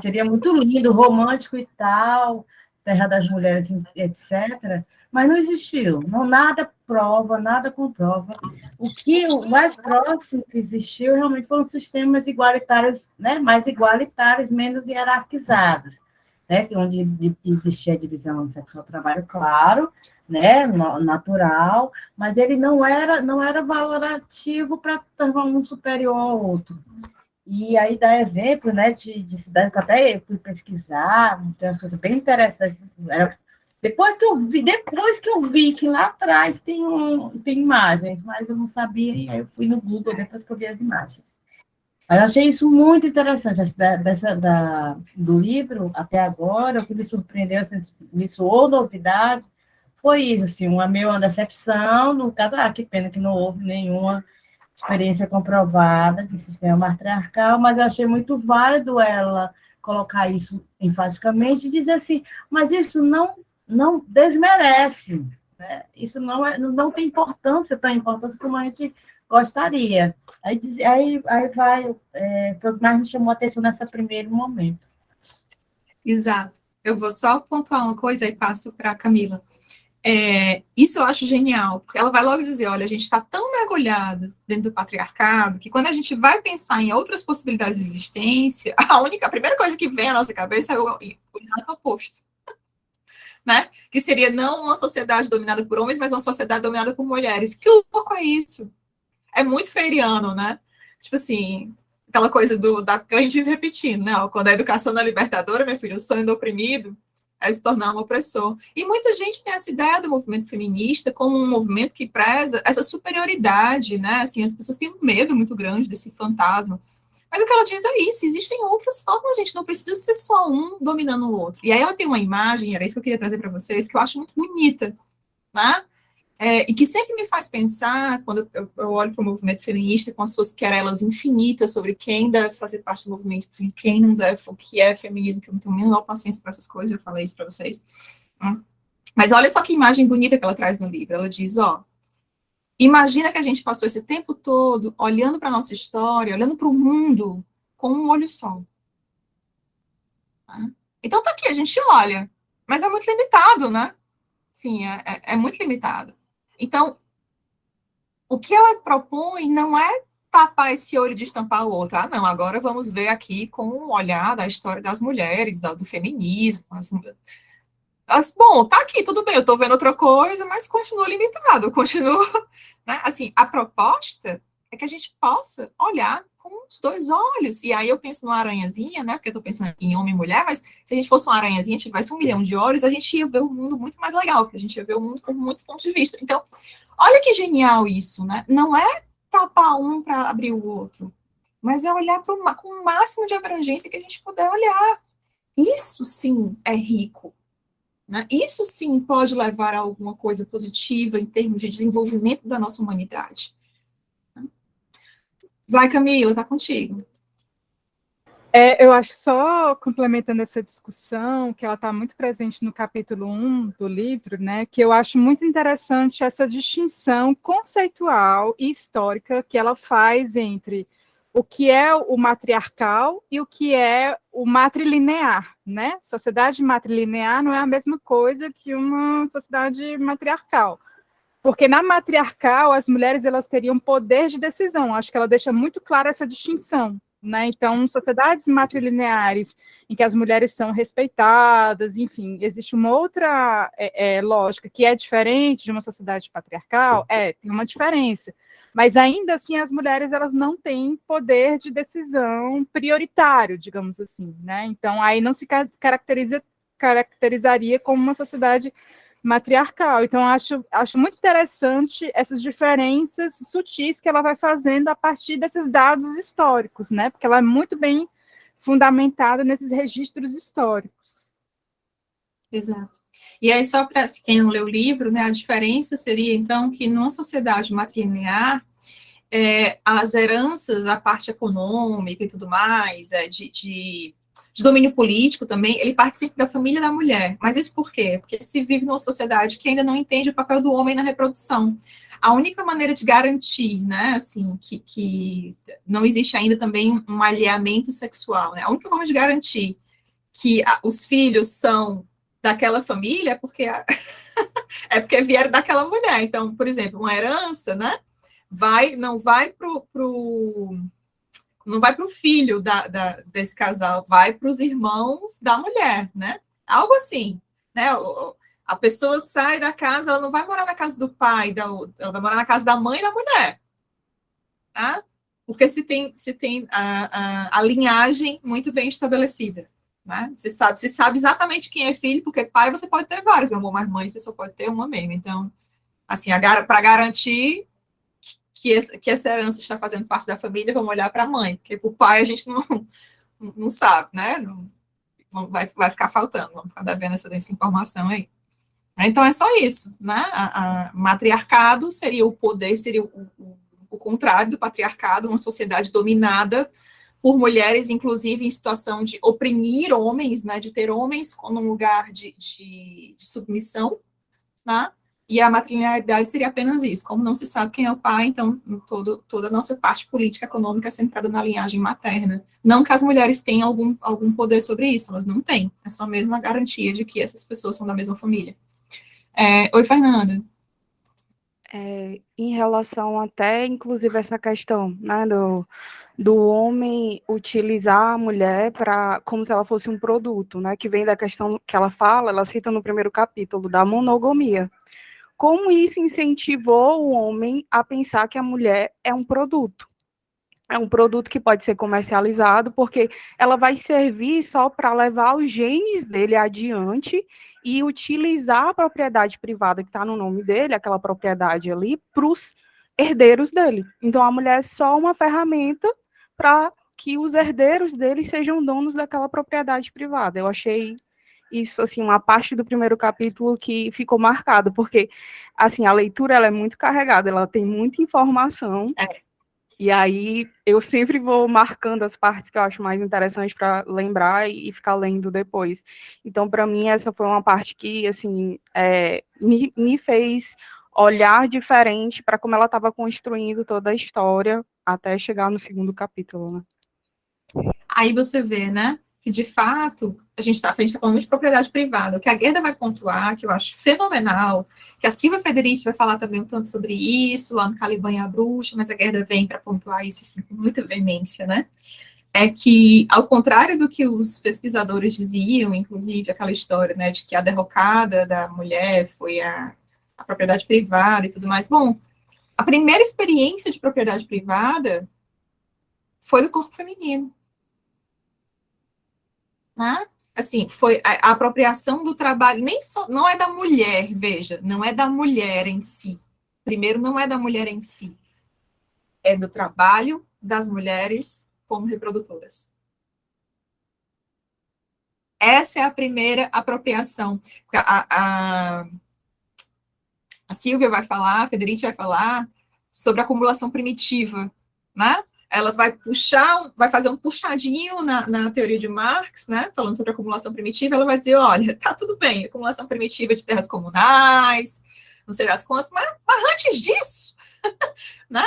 Seria muito lindo, romântico e tal, terra das mulheres, etc., mas não existiu. Não, nada prova, nada comprova. O mais próximo que existiu realmente foram sistemas igualitários, né? Mais igualitários, menos hierarquizados, né? Onde existia a divisão sexual do trabalho, claro, né? Natural, mas ele não era valorativo para tornar um superior ao outro. E aí dá exemplo, né, de cidade que até eu fui pesquisar, tem uma coisa bem interessante. Depois que eu vi que lá atrás tem imagens, mas eu não sabia, e aí eu fui no Google depois que eu vi as imagens. Aí eu achei isso muito interessante, do livro até agora, o que me surpreendeu, assim, me soou novidade, foi isso, assim, uma decepção, no caso, que pena que não houve nenhuma experiência comprovada de sistema matriarcal, mas eu achei muito válido ela colocar isso enfaticamente e dizer assim, mas isso não desmerece, né? Isso não tem importância, tão importância como a gente gostaria. Aí vai, foi o que mais me chamou a atenção nesse primeiro momento. Exato. Eu vou só pontuar uma coisa e passo para a Camila. Isso eu acho genial, porque ela vai logo dizer, olha, a gente está tão mergulhado dentro do patriarcado, que quando a gente vai pensar em outras possibilidades de existência, a primeira coisa que vem à nossa cabeça é o exato oposto, né? Que seria não uma sociedade dominada por homens, mas uma sociedade dominada por mulheres. Que louco é isso? É muito freiriano, né? Tipo assim, aquela coisa que a gente vive repetindo, né? Quando a educação não é libertadora, meu filho, o sonho do oprimido é se tornar um opressor. E muita gente tem essa ideia do movimento feminista como um movimento que preza essa superioridade, né? Assim, as pessoas têm um medo muito grande desse fantasma. Mas o que ela diz é isso, existem outras formas, gente, não precisa ser só um dominando o outro. E aí ela tem uma imagem, era isso que eu queria trazer para vocês, que eu acho muito bonita, né? E que sempre me faz pensar, quando eu olho para o movimento feminista, com as suas querelas infinitas sobre quem deve fazer parte do movimento, quem não deve, o que é feminismo, que eu não tenho a menor paciência para essas coisas, eu falei isso para vocês. Mas olha só que imagem bonita que ela traz no livro. Ela diz, imagina que a gente passou esse tempo todo olhando para a nossa história, olhando para o mundo com um olho só. Tá? Então tá aqui, a gente olha, mas é muito limitado, né? Sim, é muito limitado. Então, o que ela propõe não é tapar esse olho e destampar o outro. Não, agora vamos ver aqui com um olhar da história das mulheres, do feminismo. Bom, tá aqui, tudo bem, eu tô vendo outra coisa, mas continua limitado, continua. Né? Assim, a proposta é que a gente possa olhar com os dois olhos. E aí eu penso numa aranhazinha, né? Porque eu tô pensando em homem e mulher, mas se a gente fosse uma aranhazinha, tivesse 1 milhão de olhos, a gente ia ver o mundo muito mais legal, porque a gente ia ver o mundo por muitos pontos de vista. Então, olha que genial isso, né? Não é tapar um para abrir o outro, mas é olhar com o máximo de abrangência que a gente puder olhar. Isso sim é rico. Né? Isso sim pode levar a alguma coisa positiva em termos de desenvolvimento da nossa humanidade. Vai, Camila, tá contigo. Eu acho, só complementando essa discussão, que ela está muito presente no capítulo 1 do livro, né, que eu acho muito interessante essa distinção conceitual e histórica que ela faz entre o que é o matriarcal e o que é o matrilinear, né? Sociedade matrilinear não é a mesma coisa que uma sociedade matriarcal. Porque na matriarcal, as mulheres elas teriam poder de decisão. Acho que ela deixa muito clara essa distinção. Né? Então, sociedades matrilineares, em que as mulheres são respeitadas, enfim, existe uma outra lógica que é diferente de uma sociedade patriarcal, tem uma diferença. Mas, ainda assim, as mulheres elas não têm poder de decisão prioritário, digamos assim. Né? Então, aí não se caracterizaria como uma sociedade matriarcal. Então, acho muito interessante essas diferenças sutis que ela vai fazendo a partir desses dados históricos, né? Porque ela é muito bem fundamentada nesses registros históricos. Exato. E aí, só para quem não leu o livro, né, a diferença seria, então, que numa sociedade matrilinear, as heranças, a parte econômica e tudo mais, de domínio político também, ele parte sempre da família da mulher. Mas isso por quê? Porque se vive numa sociedade que ainda não entende o papel do homem na reprodução. A única maneira de garantir, né, assim, que não existe ainda também um alinhamento sexual, né, a única forma de garantir que os filhos são daquela família é porque vieram daquela mulher. Então, por exemplo, uma herança, né, não vai para o filho desse casal, vai para os irmãos da mulher, né? Algo assim, né? A pessoa sai da casa, ela não vai morar na casa do pai, ela vai morar na casa da mãe da mulher, tá? Porque se tem a linhagem muito bem estabelecida, né? Se sabe exatamente quem é filho, porque pai você pode ter vários, meu amor, mas mãe você só pode ter uma mesmo. Então, assim, para garantir que essa herança está fazendo parte da família, vamos olhar para a mãe, porque para o pai a gente não sabe, né? Vai ficar faltando, vamos ficar devendo essa informação aí. Então é só isso, né? A matriarcado seria o poder, seria o contrário do patriarcado, uma sociedade dominada por mulheres, inclusive em situação de oprimir homens, né? De ter homens como um lugar de submissão, né? E a matrilinearidade seria apenas isso. Como não se sabe quem é o pai, então toda a nossa parte política econômica é centrada na linhagem materna. Não que as mulheres tenham algum poder sobre isso, elas não têm. É só mesmo a garantia de que essas pessoas são da mesma família. Oi, Fernanda. Em relação até, inclusive, essa questão, né, do homem utilizar a mulher como se ela fosse um produto, né, que vem da questão que ela cita no primeiro capítulo, da monogamia. Como isso incentivou o homem a pensar que a mulher é um produto. É um produto que pode ser comercializado, porque ela vai servir só para levar os genes dele adiante e utilizar a propriedade privada que está no nome dele, aquela propriedade ali, para os herdeiros dele. Então, a mulher é só uma ferramenta para que os herdeiros dele sejam donos daquela propriedade privada. Eu achei isso, assim, uma parte do primeiro capítulo que ficou marcado, porque, assim, a leitura, ela é muito carregada, ela tem muita informação, e aí eu sempre vou marcando as partes que eu acho mais interessantes para lembrar e ficar lendo depois. Então, para mim, essa foi uma parte que, assim, me fez olhar diferente para como ela estava construindo toda a história até chegar no segundo capítulo, né? Aí você vê, né, que de fato a gente está falando de propriedade privada. O que a Gerda vai pontuar, que eu acho fenomenal, que a Silvia Federici vai falar também um tanto sobre isso, lá no Caliban e a Bruxa, mas a Gerda vem para pontuar isso assim, com muita veemência, né? É que, ao contrário do que os pesquisadores diziam, inclusive aquela história, né, de que a derrocada da mulher foi a propriedade privada e tudo mais. Bom, a primeira experiência de propriedade privada foi do corpo feminino. Né? Assim, foi a apropriação do trabalho, não é da mulher, veja, não é da mulher em si. Primeiro, não é da mulher em si. É do trabalho das mulheres como reprodutoras. Essa é a primeira apropriação. A Silvia vai falar, a Federici vai falar sobre a acumulação primitiva, né? Ela vai fazer um puxadinho na teoria de Marx, né, falando sobre a acumulação primitiva, ela vai dizer, olha, tá tudo bem, acumulação primitiva de terras comunais, não sei das quantas, mas antes disso, né,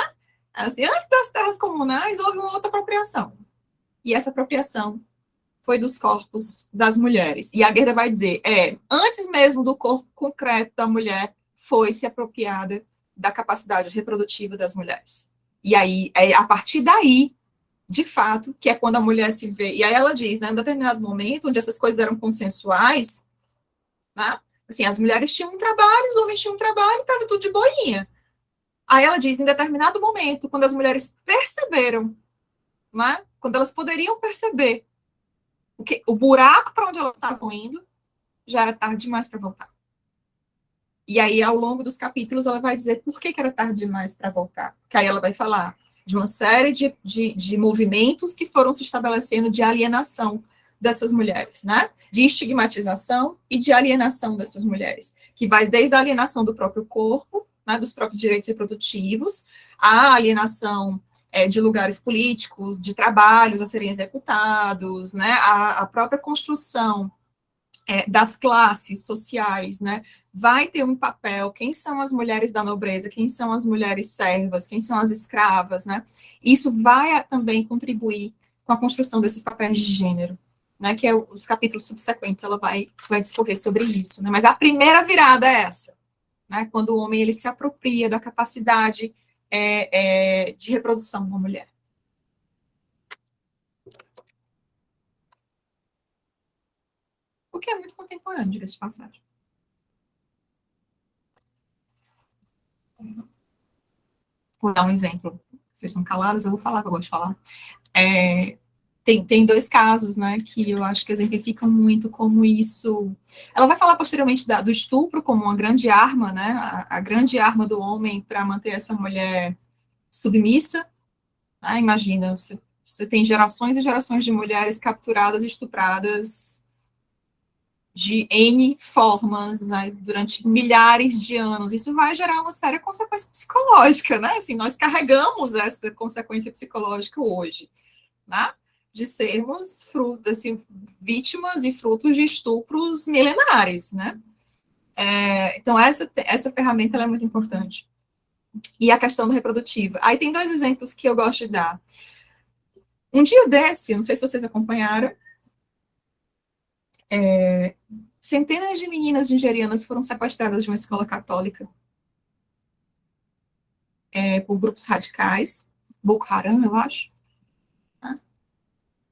assim, antes das terras comunais, houve uma outra apropriação, e essa apropriação foi dos corpos das mulheres, e a Gerda vai dizer, antes mesmo do corpo concreto da mulher, foi-se apropriada da capacidade reprodutiva das mulheres. E aí, é a partir daí, de fato, que é quando a mulher se vê. E aí ela diz, né, em determinado momento, onde essas coisas eram consensuais, né, assim, as mulheres tinham um trabalho, os homens tinham um trabalho, estava tudo de boinha. Aí ela diz, em determinado momento, quando as mulheres perceberam, né, quando elas poderiam perceber o buraco para onde elas estavam indo, já era tarde demais para voltar. E aí, ao longo dos capítulos, ela vai dizer por que era tarde demais para voltar. Que aí ela vai falar de uma série de movimentos que foram se estabelecendo de alienação dessas mulheres, né? De estigmatização e de alienação dessas mulheres, que vai desde a alienação do próprio corpo, né, dos próprios direitos reprodutivos, a alienação de lugares políticos, de trabalhos a serem executados, né? A própria construção das classes sociais, né, vai ter um papel, quem são as mulheres da nobreza, quem são as mulheres servas, quem são as escravas, né, isso vai também contribuir com a construção desses papéis de gênero, né, que é os capítulos subsequentes, ela vai discorrer sobre isso, né, mas a primeira virada é essa, né, quando o homem, ele se apropria da capacidade de reprodução da mulher. O que é muito contemporâneo, diga-se de passagem. Vou dar um exemplo. Vocês estão calados, eu vou falar que eu gosto de falar. Tem dois casos, né, que eu acho que exemplificam muito como isso... Ela vai falar posteriormente do estupro como uma grande arma, né, a grande arma do homem para manter essa mulher submissa. Imagina, você tem gerações e gerações de mulheres capturadas e estupradas de N formas, né, durante milhares de anos. Isso vai gerar uma séria consequência psicológica, né? Assim, nós carregamos essa consequência psicológica hoje, né? De sermos frutos, assim, vítimas e frutos de estupros milenares, né? Então, essa ferramenta ela é muito importante. E a questão da reprodutiva. Aí tem dois exemplos que eu gosto de dar. Um dia desse, não sei se vocês acompanharam, centenas de meninas nigerianas foram sequestradas de uma escola católica por grupos radicais, Boko Haram, eu acho. Né?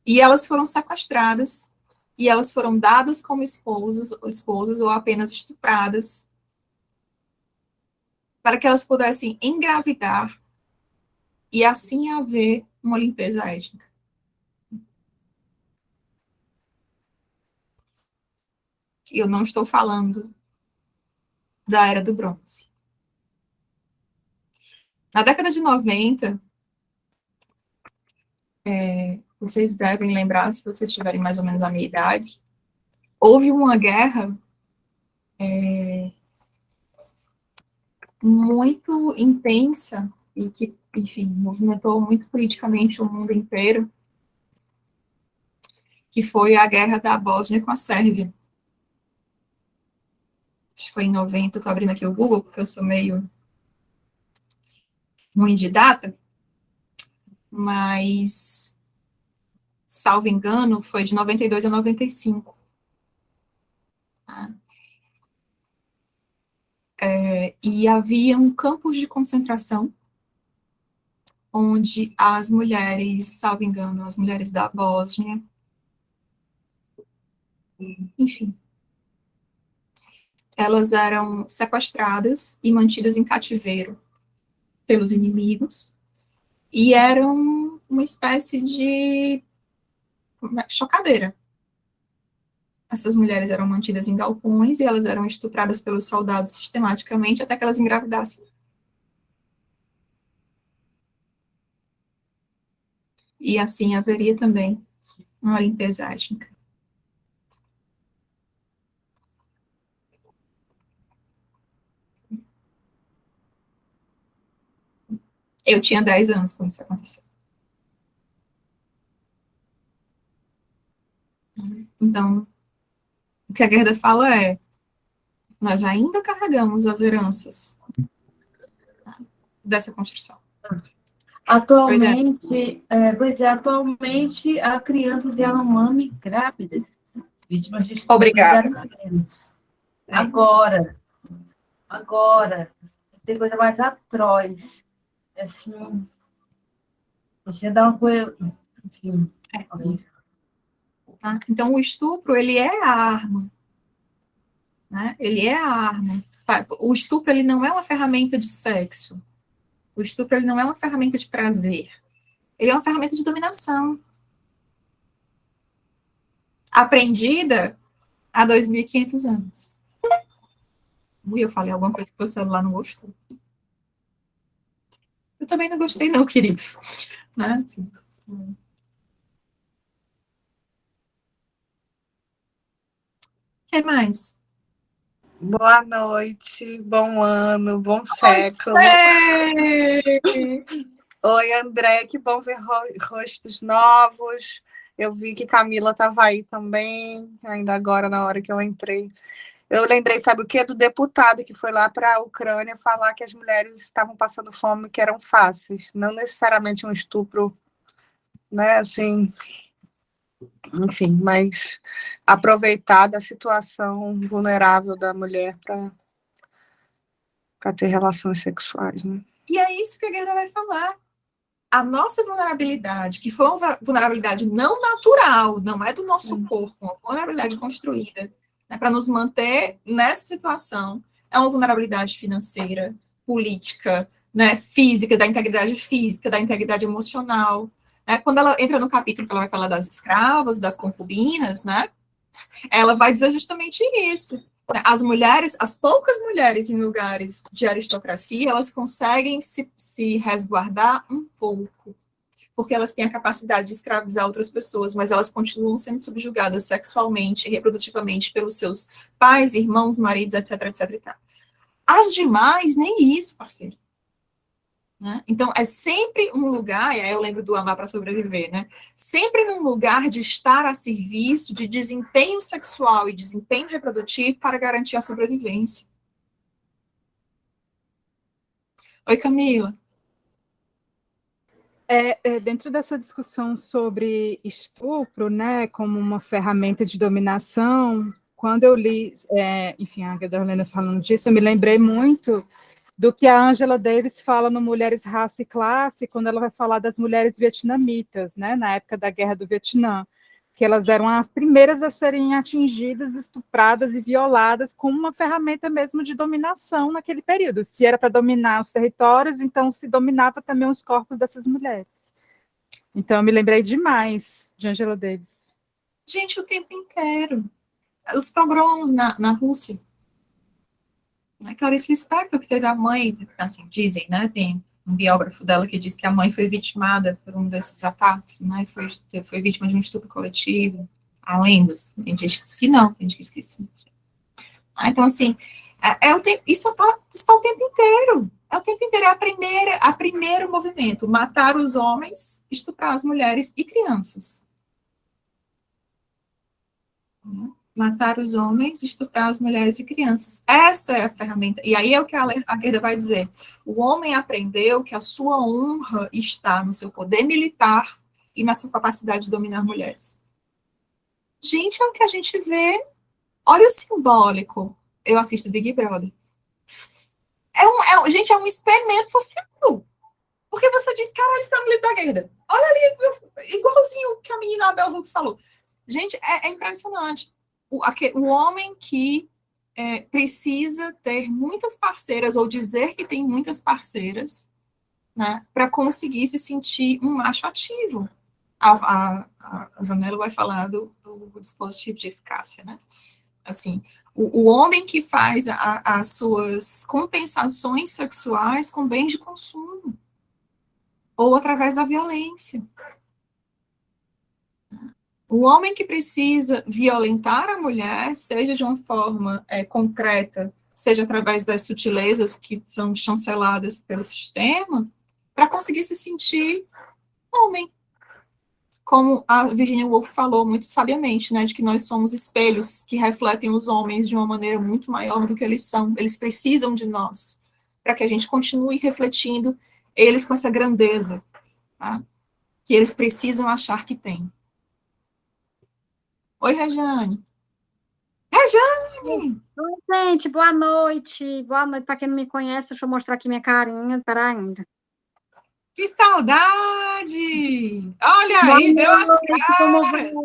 E elas foram sequestradas e elas foram dadas como esposas ou apenas estupradas para que elas pudessem engravidar e assim haver uma limpeza étnica. E eu não estou falando da Era do Bronze. Na década de 90, vocês devem lembrar, se vocês tiverem mais ou menos a minha idade, houve uma guerra muito intensa e que, enfim, movimentou muito politicamente o mundo inteiro, que foi a guerra da Bósnia com a Sérvia. Acho que foi em 90, estou abrindo aqui o Google, porque eu sou meio ruim de data, mas, salvo engano, foi de 92 a 95. Tá? E haviam campos de concentração onde as mulheres, salvo engano, as mulheres da Bósnia, enfim, elas eram sequestradas e mantidas em cativeiro pelos inimigos, e eram uma espécie de chocadeira. Essas mulheres eram mantidas em galpões e elas eram estupradas pelos soldados sistematicamente até que elas engravidassem. E assim haveria também uma limpeza étnica. Eu tinha 10 anos quando isso aconteceu. Então, o que a Gerda fala é, nós ainda carregamos as heranças dessa construção. Atualmente, atualmente há crianças Yanomami grávidas, vítimas de estupro. Obrigada. Agora. tem coisa mais atroz. Assim, você dá uma coisa... Enfim, Tá? Então, o estupro, ele é a arma. Né? Ele é a arma. O estupro, ele não é uma ferramenta de sexo. O estupro, ele não é uma ferramenta de prazer. Ele é uma ferramenta de dominação. Aprendida há 2.500 anos. Ui, eu falei alguma coisa que o celular não gostou. Eu também não gostei, não, querido. Né? Assim. O que mais? Boa noite, bom ano, bom século. Oi, André, que bom ver rostos novos. Eu vi que Camila estava aí também, ainda agora na hora que eu entrei. Eu lembrei, sabe o quê? Do deputado que foi lá para a Ucrânia falar que as mulheres estavam passando fome, que eram fáceis, não necessariamente um estupro, né, assim, enfim, mas aproveitar da situação vulnerável da mulher para ter relações sexuais, né? E é isso que a Gerda vai falar. A nossa vulnerabilidade, que foi uma vulnerabilidade não natural, não é do nosso corpo, uma vulnerabilidade construída, né, para nos manter nessa situação, é uma vulnerabilidade financeira, política, né, física, da integridade emocional. Né? Quando ela entra no capítulo que ela vai falar das escravas, das concubinas, né, ela vai dizer justamente isso. As mulheres, as poucas mulheres em lugares de aristocracia, elas conseguem se resguardar um pouco, porque elas têm a capacidade de escravizar outras pessoas, mas elas continuam sendo subjugadas sexualmente e reprodutivamente pelos seus pais, irmãos, maridos, etc, etc e tal. As demais, nem isso, parceiro. Né? Então, é sempre um lugar, e aí eu lembro do Amar para Sobreviver, né? Sempre num lugar de estar a serviço de desempenho sexual e desempenho reprodutivo para garantir a sobrevivência. Oi, Camila. Dentro dessa discussão sobre estupro, né, como uma ferramenta de dominação, quando eu li, enfim, a Gerda Helena falando disso, eu me lembrei muito do que a Angela Davis fala no Mulheres, Raça e Classe, quando ela vai falar das mulheres vietnamitas, né, na época da Guerra do Vietnã, que elas eram as primeiras a serem atingidas, estupradas e violadas como uma ferramenta mesmo de dominação naquele período. Se era para dominar os territórios, então se dominava também os corpos dessas mulheres. Então, eu me lembrei demais de Angela Davis. Gente, o tempo inteiro. Os pogroms na Rússia. Clarice Lispector, que teve a mãe, assim, dizem, né, tem um biógrafo dela que diz que a mãe foi vitimada por um desses ataques, né, foi vítima de um estupro coletivo. Há lendas, tem gente que diz que não, tem gente que diz que sim. Então, assim, isso está o tempo inteiro. É o tempo inteiro, é a primeiro movimento, matar os homens, estuprar as mulheres e crianças. Matar os homens, estuprar as mulheres e crianças. Essa é a ferramenta. E aí é o que a Gerda vai dizer. O homem aprendeu que a sua honra está no seu poder militar e na sua capacidade de dominar mulheres. Gente, é o que a gente vê. Olha o simbólico. Eu assisto Big Brother. Gente, é um experimento social. Porque você diz, cara, isso é um livro da Gerda. Olha ali, igualzinho que a menina Abel Hooks falou. Gente, é impressionante. O homem que precisa ter muitas parceiras, ou dizer que tem muitas parceiras, né, para conseguir se sentir um macho ativo. A Zanella vai falar do dispositivo de eficácia, né? Assim, o homem que faz as suas compensações sexuais com bens de consumo, ou através da violência. O homem que precisa violentar a mulher, seja de uma forma concreta, seja através das sutilezas que são chanceladas pelo sistema, para conseguir se sentir homem. Como a Virginia Woolf falou muito sabiamente, né, de que nós somos espelhos que refletem os homens de uma maneira muito maior do que eles são. Eles precisam de nós, para que a gente continue refletindo eles com essa grandeza, tá? Que eles precisam achar que têm. Oi, Regiane. Rejane! Oi, gente, boa noite. Boa noite. Para quem não me conhece, deixa eu mostrar aqui minha carinha. Espera ainda. Que saudade! Olha Boa aí, deu as noite, como vai? caras!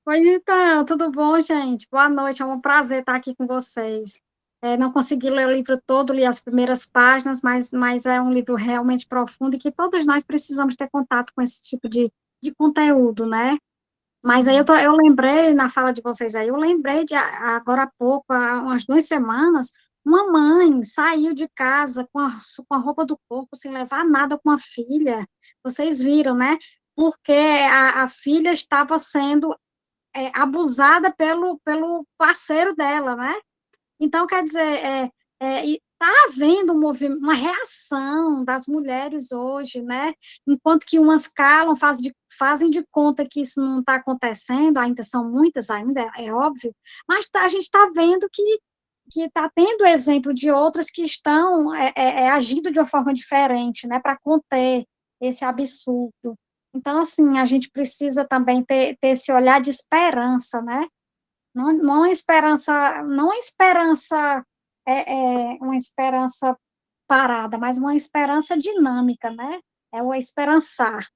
Pois então, tudo bom, gente? Boa noite, é um prazer estar aqui com vocês. Não consegui ler o livro todo, li as primeiras páginas, mas é um livro realmente profundo e que todos nós precisamos ter contato com esse tipo de conteúdo, né? Mas aí eu lembrei, na fala de vocês aí, eu lembrei de agora há pouco, há umas 2 semanas, uma mãe saiu de casa com a roupa do corpo, sem levar nada com a filha. Vocês viram, né? Porque a filha estava sendo abusada pelo parceiro dela, né? Então, quer dizer, está havendo uma reação das mulheres hoje, né? Enquanto que umas calam, fazem de conta que isso não está acontecendo, ainda são muitas, ainda é óbvio, mas a gente está vendo que está tendo exemplo de outras que estão agindo de uma forma diferente, né, para conter esse absurdo. Então, assim, a gente precisa também ter esse olhar de esperança, né? Não é esperança, não é esperança, uma esperança parada, mas uma esperança dinâmica, né? É o esperançar.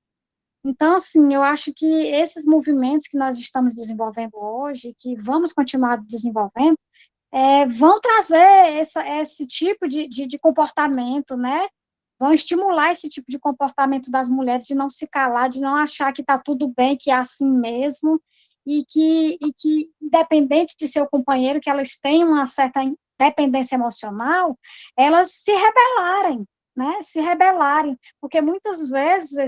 Então, assim, eu acho que esses movimentos que nós estamos desenvolvendo hoje, que vamos continuar desenvolvendo, vão trazer esse tipo de comportamento, né? Vão estimular esse tipo de comportamento das mulheres, de não se calar, de não achar que está tudo bem, que é assim mesmo, e que, independente de seu companheiro, que elas tenham uma certa dependência emocional, elas se rebelarem, né? Se rebelarem, porque muitas vezes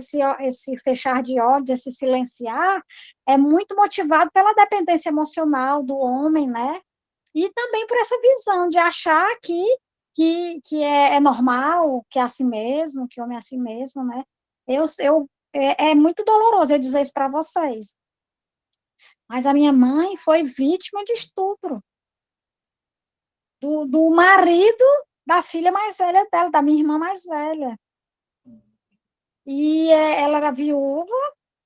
esse fechar de olhos, esse silenciar, é muito motivado pela dependência emocional do homem, né? E também por essa visão de achar que é normal, que é assim mesmo, que o homem é assim mesmo, né? É muito doloroso eu dizer isso para vocês. Mas a minha mãe foi vítima de estupro do marido da filha mais velha dela, da minha irmã mais velha. E ela era viúva,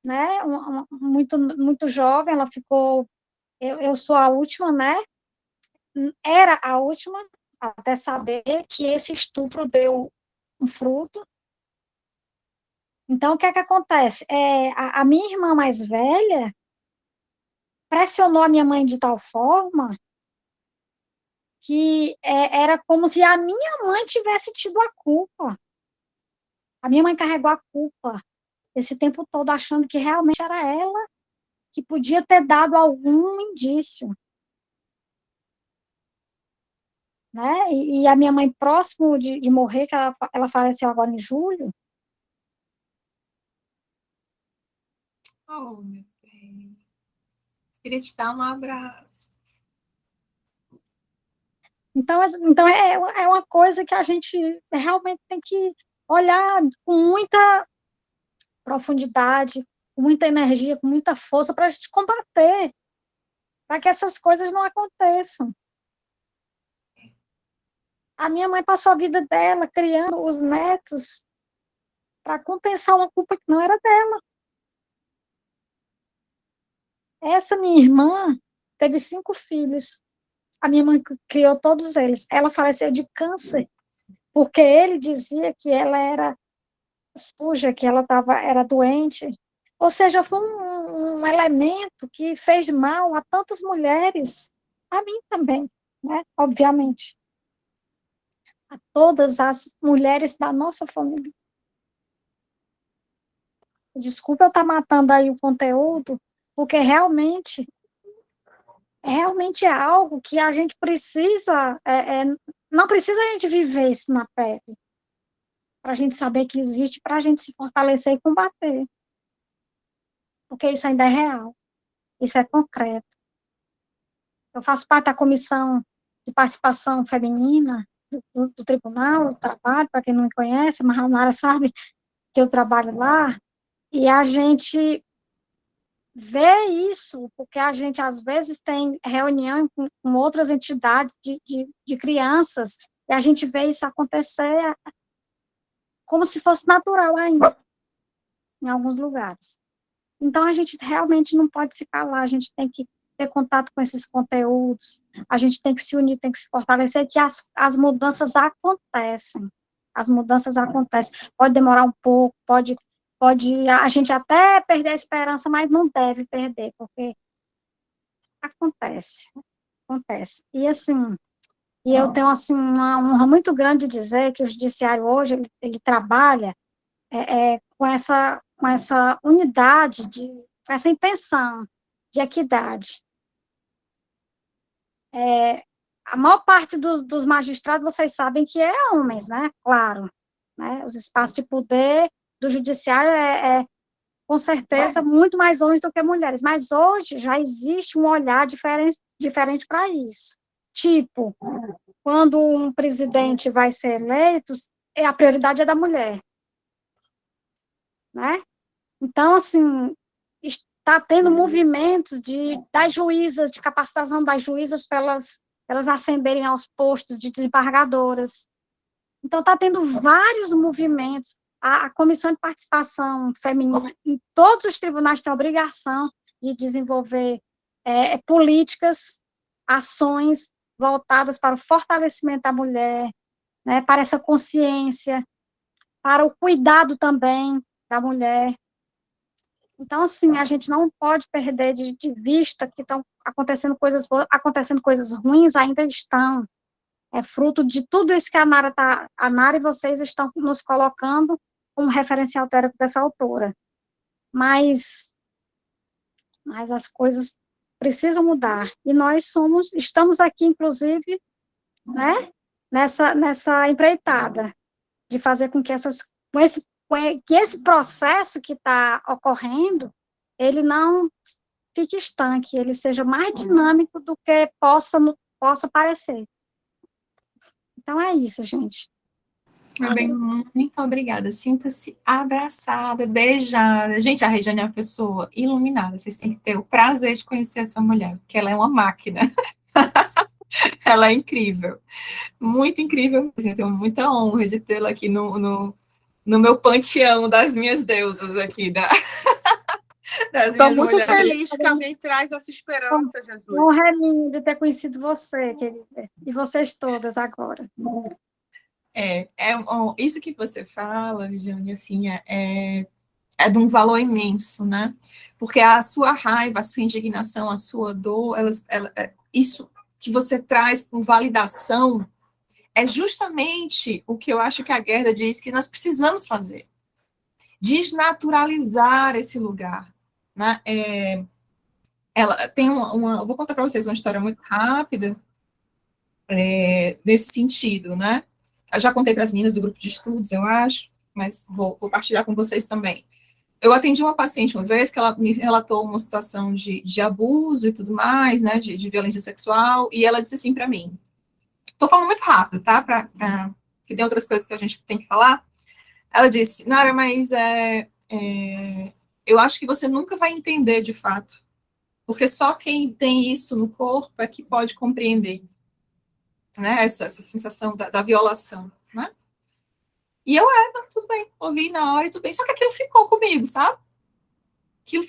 né? Muito, muito jovem, ela ficou. Eu sou a última, né? Era a última, até saber que esse estupro deu um fruto. Então, o que é que acontece? A minha irmã mais velha pressionou a minha mãe de tal forma que era como se a minha mãe tivesse tido a culpa. A minha mãe carregou a culpa esse tempo todo, achando que realmente era ela que podia ter dado algum indício, né? E a minha mãe, próximo de morrer, que ela faleceu agora em julho. Oh, meu bem. Queria te dar um abraço. Então é uma coisa que a gente realmente tem que olhar com muita profundidade, com muita energia, com muita força para a gente combater, para que essas coisas não aconteçam. A minha mãe passou a vida dela criando os netos para compensar uma culpa que não era dela. Essa minha irmã teve 5 filhos. A minha mãe criou todos eles. Ela faleceu de câncer, porque ele dizia que ela era suja, que ela era doente. Ou seja, foi um elemento que fez mal a tantas mulheres, a mim também, né? Obviamente, a todas as mulheres da nossa família. Desculpa eu estar matando aí o conteúdo, porque realmente é algo que a gente precisa, não precisa a gente viver isso na pele, para a gente saber que existe, para a gente se fortalecer e combater, porque isso ainda é real, isso é concreto. Eu faço parte da comissão de participação feminina do Tribunal do Trabalho, para quem não me conhece, mas a Nara sabe que eu trabalho lá, e a gente vê isso, porque a gente, às vezes, tem reunião com outras entidades de crianças, e a gente vê isso acontecer como se fosse natural ainda, em alguns lugares. Então, a gente realmente não pode se calar, a gente tem que ter contato com esses conteúdos, a gente tem que se unir, tem que se fortalecer, que as mudanças acontecem. As mudanças acontecem. Pode demorar um pouco, pode a gente até perder a esperança, mas não deve perder, porque acontece, acontece. E assim, e eu tenho assim uma honra muito grande de dizer que o judiciário hoje ele trabalha com essa unidade, com essa intenção de equidade. A maior parte dos magistrados, vocês sabem que é homens, né? Claro, né? Os espaços de poder do judiciário com certeza, muito mais homens do que mulheres, mas hoje já existe um olhar diferente para isso. Tipo, quando um presidente vai ser eleito, a prioridade é da mulher, né? Então, assim, está tendo movimentos das juízas, de capacitação das juízas para elas ascenderem aos postos de desembargadoras. Então, está tendo vários movimentos. A Comissão de Participação Feminina em todos os tribunais tem a obrigação de desenvolver políticas, ações voltadas para o fortalecimento da mulher, né, para essa consciência, para o cuidado também da mulher. Então, assim, a gente não pode perder de vista que estão acontecendo coisas ruins, ainda estão. É fruto de tudo isso que a Nara e vocês estão nos colocando como referencial teórico dessa autora. Mas as coisas precisam mudar. E nós estamos aqui, inclusive, né, nessa empreitada de fazer com que esse processo que está ocorrendo, ele não fique estanque, ele seja mais dinâmico do que possa parecer. Então é isso, gente. Bem, muito obrigada. Sinta-se abraçada, beijada. Gente, a Regiane é uma pessoa iluminada. Vocês têm que ter o prazer de conhecer essa mulher, porque ela é uma máquina. Ela é incrível. Muito incrível. Eu tenho muita honra de tê-la aqui no meu panteão das minhas deusas aqui, das Estou minhas muito mulheres. feliz que alguém traz essa esperança, Jesus. Honra de ter conhecido você, querida, e vocês todas agora. Isso que você fala, Jane, assim, é de um valor imenso, né? Porque a sua raiva, a sua indignação, a sua dor, isso que você traz com validação é justamente o que eu acho que a Gerda diz que nós precisamos fazer. Desnaturalizar esse lugar, né? Ela tem eu vou contar para vocês uma história muito rápida nesse sentido, né? Eu já contei para as meninas do grupo de estudos, eu acho, mas vou partilhar com vocês também. Eu atendi uma paciente uma vez que ela me relatou uma situação de abuso e tudo mais, né, de violência sexual, e ela disse assim para mim, estou falando muito rápido, tá, que tem outras coisas que a gente tem que falar. Ela disse, Nara, mas eu acho que você nunca vai entender de fato, porque só quem tem isso no corpo é que pode compreender, né, essa sensação da violação, né? E eu, tudo bem, ouvi na hora e tudo bem, só que aquilo ficou comigo, sabe? Aquilo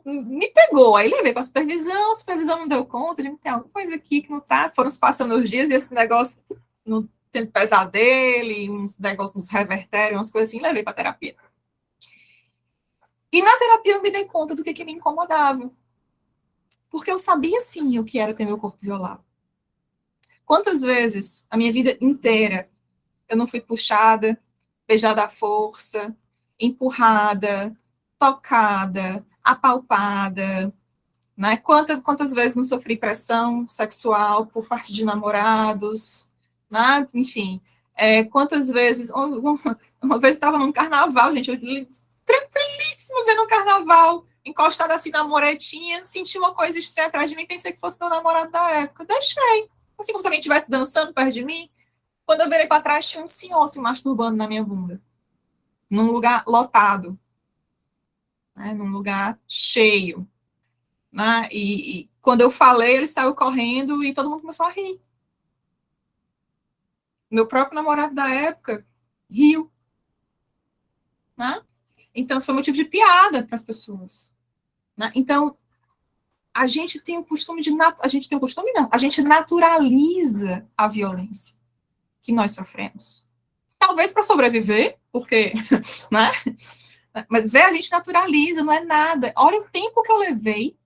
me pegou, aí levei para a supervisão não deu conta, tem alguma coisa aqui que não tá, foram se passando os dias e esse negócio, não tendo pesadelo, uns negócios nos revertério, umas coisas assim, levei para terapia. E na terapia eu me dei conta do que me incomodava, porque eu sabia, sim, o que era ter meu corpo violado. Quantas vezes, a minha vida inteira, eu não fui puxada, beijada à força, empurrada, tocada, apalpada, né? Quantas vezes não sofri pressão sexual por parte de namorados, né? Enfim, quantas vezes... Uma vez eu estava num carnaval, gente, eu tranquilíssima vendo um carnaval, encostada assim na moretinha, senti uma coisa estranha atrás de mim, pensei que fosse meu namorado da época, deixei. Assim como se alguém estivesse dançando perto de mim. Quando eu virei para trás, tinha um senhor se masturbando na minha bunda. Num lugar lotado. Né, num lugar cheio. Né, e quando eu falei, ele saiu correndo e todo mundo começou a rir. Meu próprio namorado da época riu. Né? Então, foi motivo de piada para as pessoas. Né? Então, a gente tem o costume a gente tem o costume, não, a gente naturaliza a violência que nós sofremos. Talvez para sobreviver, porque, né? Mas a gente naturaliza, não é nada. Olha o tempo que eu levei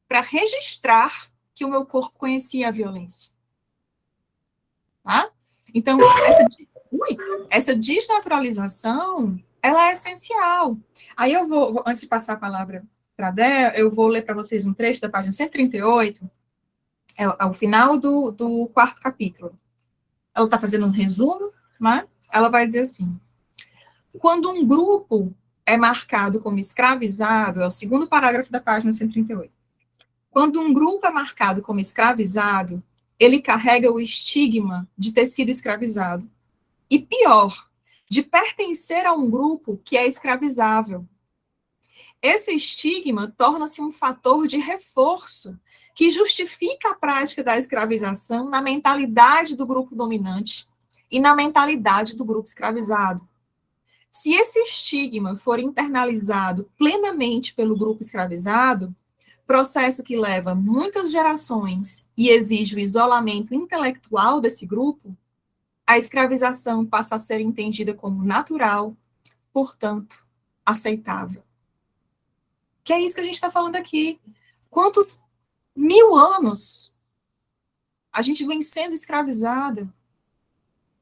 para registrar que o meu corpo conhecia a violência. Tá? Então, essa desnaturalização, ela é essencial. Aí eu vou, antes de passar a palavra para a Dé, eu vou ler para vocês um trecho da página 138, é o final do quarto capítulo. Ela está fazendo um resumo, né? Ela vai dizer assim: quando um grupo é marcado como escravizado, é o segundo parágrafo da página 138. Quando um grupo é marcado como escravizado, ele carrega o estigma de ter sido escravizado. E pior, de pertencer a um grupo que é escravizável. Esse estigma torna-se um fator de reforço que justifica a prática da escravização na mentalidade do grupo dominante e na mentalidade do grupo escravizado. Se esse estigma for internalizado plenamente pelo grupo escravizado, processo que leva muitas gerações e exige o isolamento intelectual desse grupo, a escravização passa a ser entendida como natural, portanto, aceitável. Que é isso que a gente está falando aqui. Quantos 1000 anos a gente vem sendo escravizada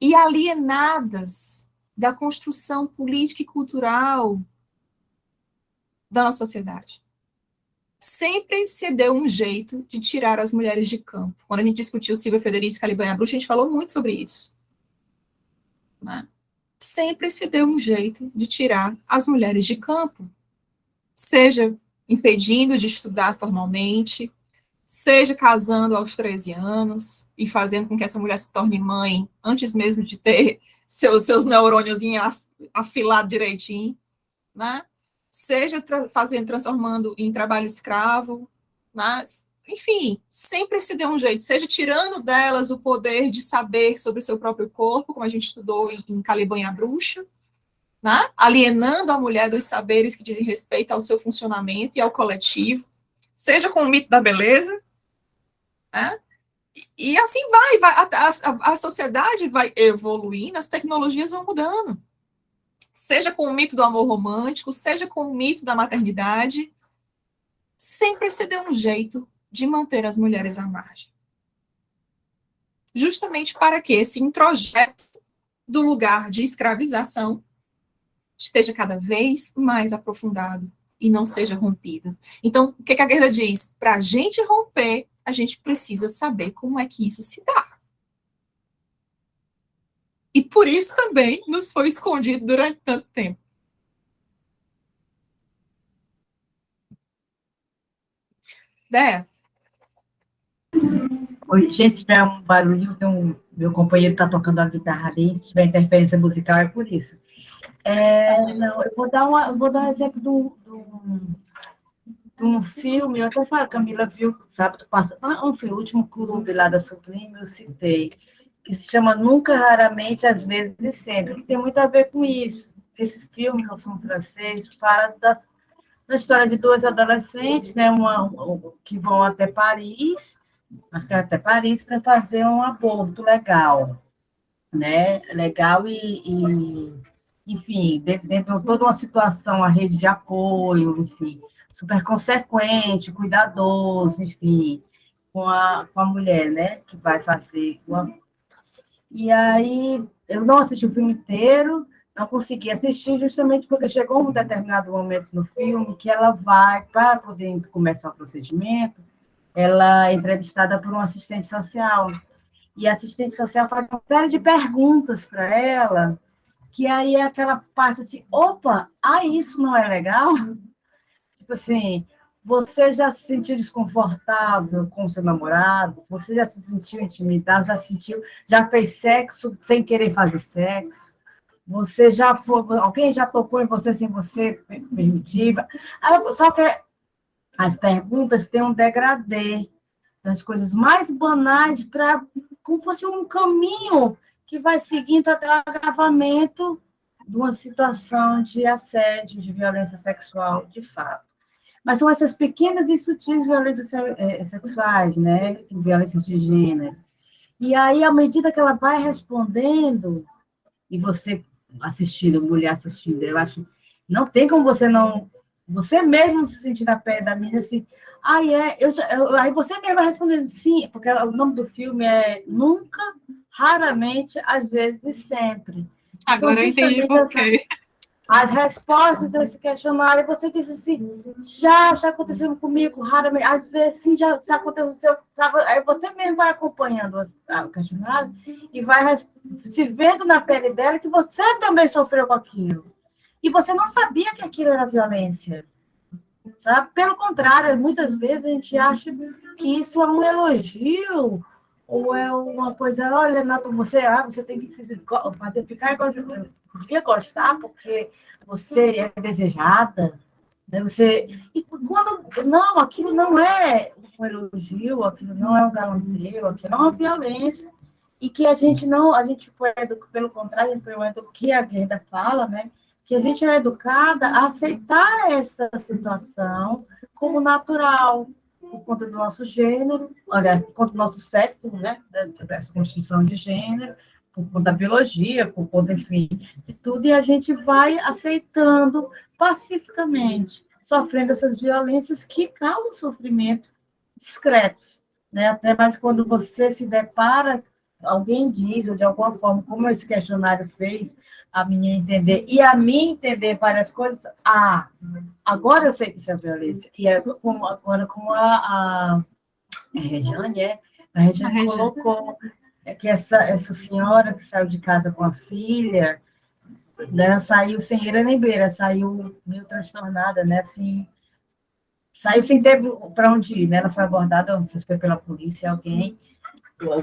e alienadas da construção política e cultural da nossa sociedade. Sempre se deu um jeito de tirar as mulheres de campo. Quando a gente discutiu Silvia Federici e Calibanha Bruxa, a gente falou muito sobre isso. Né? Sempre se deu um jeito de tirar as mulheres de campo. Seja impedindo de estudar formalmente, seja casando aos 13 anos e fazendo com que essa mulher se torne mãe antes mesmo de ter seus neurônios afilados direitinho, né? Seja transformando em trabalho escravo, né? Enfim, sempre se deu um jeito, seja tirando delas o poder de saber sobre o seu próprio corpo, como a gente estudou em Caliban e a Bruxa, né? Alienando a mulher dos saberes que dizem respeito ao seu funcionamento e ao coletivo, seja com o mito da beleza, né? E assim a sociedade vai evoluindo, as tecnologias vão mudando. Seja com o mito do amor romântico, seja com o mito da maternidade, sempre se deu um jeito de manter as mulheres à margem. Justamente para que esse introjeto do lugar de escravização esteja cada vez mais aprofundado e não seja rompido. Então, o que a Gerda diz? Para a gente romper, a gente precisa saber como é que isso se dá. E por isso também nos foi escondido durante tanto tempo. Dé? Oi, gente, se tiver um barulho, meu companheiro está tocando a guitarra ali, se tiver interferência musical é por isso. Não, eu vou dar um exemplo de um filme, eu até falo, Camila viu, sábado passado, o último clube lá da Sublime, eu citei, que se chama Nunca, Raramente, Às Vezes e Sempre, que tem muito a ver com isso. Esse filme, que é um filme francês, fala da história de duas adolescentes, né, que vão até Paris para fazer um aborto legal, né? Legal enfim, dentro de toda uma situação, a rede de apoio, enfim, super consequente, cuidadoso, enfim, com a mulher, né, que vai fazer. E aí, eu não assisti o filme inteiro, não consegui assistir justamente porque chegou um determinado momento no filme que ela vai, para poder começar o procedimento, ela é entrevistada por um assistente social. E a assistente social faz uma série de perguntas para ela, que aí é aquela parte assim, opa, isso não é legal? Tipo assim, você já se sentiu desconfortável com o seu namorado? Você já se sentiu intimidado? Já fez sexo sem querer fazer sexo? Você alguém já tocou em você sem você permitir? Só que as perguntas têm um degradê das coisas mais banais para como fosse um caminho que vai seguindo até o agravamento de uma situação de assédio, de violência sexual, de fato. Mas são essas pequenas e sutis violências sexuais, né? Violências de gênero. E aí, à medida que ela vai respondendo, e você assistindo, mulher assistindo, eu acho, não tem como você não, você mesmo se sentir na pele da menina assim, aí você mesmo vai respondendo sim, porque o nome do filme é Nunca, Raramente, Às vezes e Sempre. Agora eu entendi por quê. As respostas a esse questionário, você disse assim, já aconteceu comigo, raramente, às vezes sim, já aconteceu, sabe? Aí você mesmo vai acompanhando o questionário e vai se vendo na pele dela que você também sofreu com aquilo. E você não sabia que aquilo era violência, sabe? Pelo contrário, muitas vezes a gente acha que isso é um elogio, ou é uma coisa, olha, Nato, você tem que fazer, ficar igual, devia gostar, porque você é desejada, né? E quando, não, aquilo não é um elogio, aquilo não é um galanteio, aquilo é uma violência, e que a gente foi, pelo contrário, a gente foi o que a Gerda fala, né? Que a gente é educada a aceitar essa situação como natural, por conta do nosso gênero, olha, por conta do nosso sexo, né, dessa constituição de gênero, por conta da biologia, por conta, enfim, de tudo, e a gente vai aceitando pacificamente, sofrendo essas violências que causam sofrimento discretos, né, até mais quando você se depara, alguém diz, ou de alguma forma, como esse questionário fez a menina entender, e a mim entender várias coisas, agora eu sei que isso é violência. E agora, como a Regiane, a Regiane colocou que essa senhora que saiu de casa com a filha, né, saiu sem eira nem beira, saiu meio transtornada, né, assim, saiu sem ter para onde ir, né, ela foi abordada, não sei se foi pela polícia, alguém,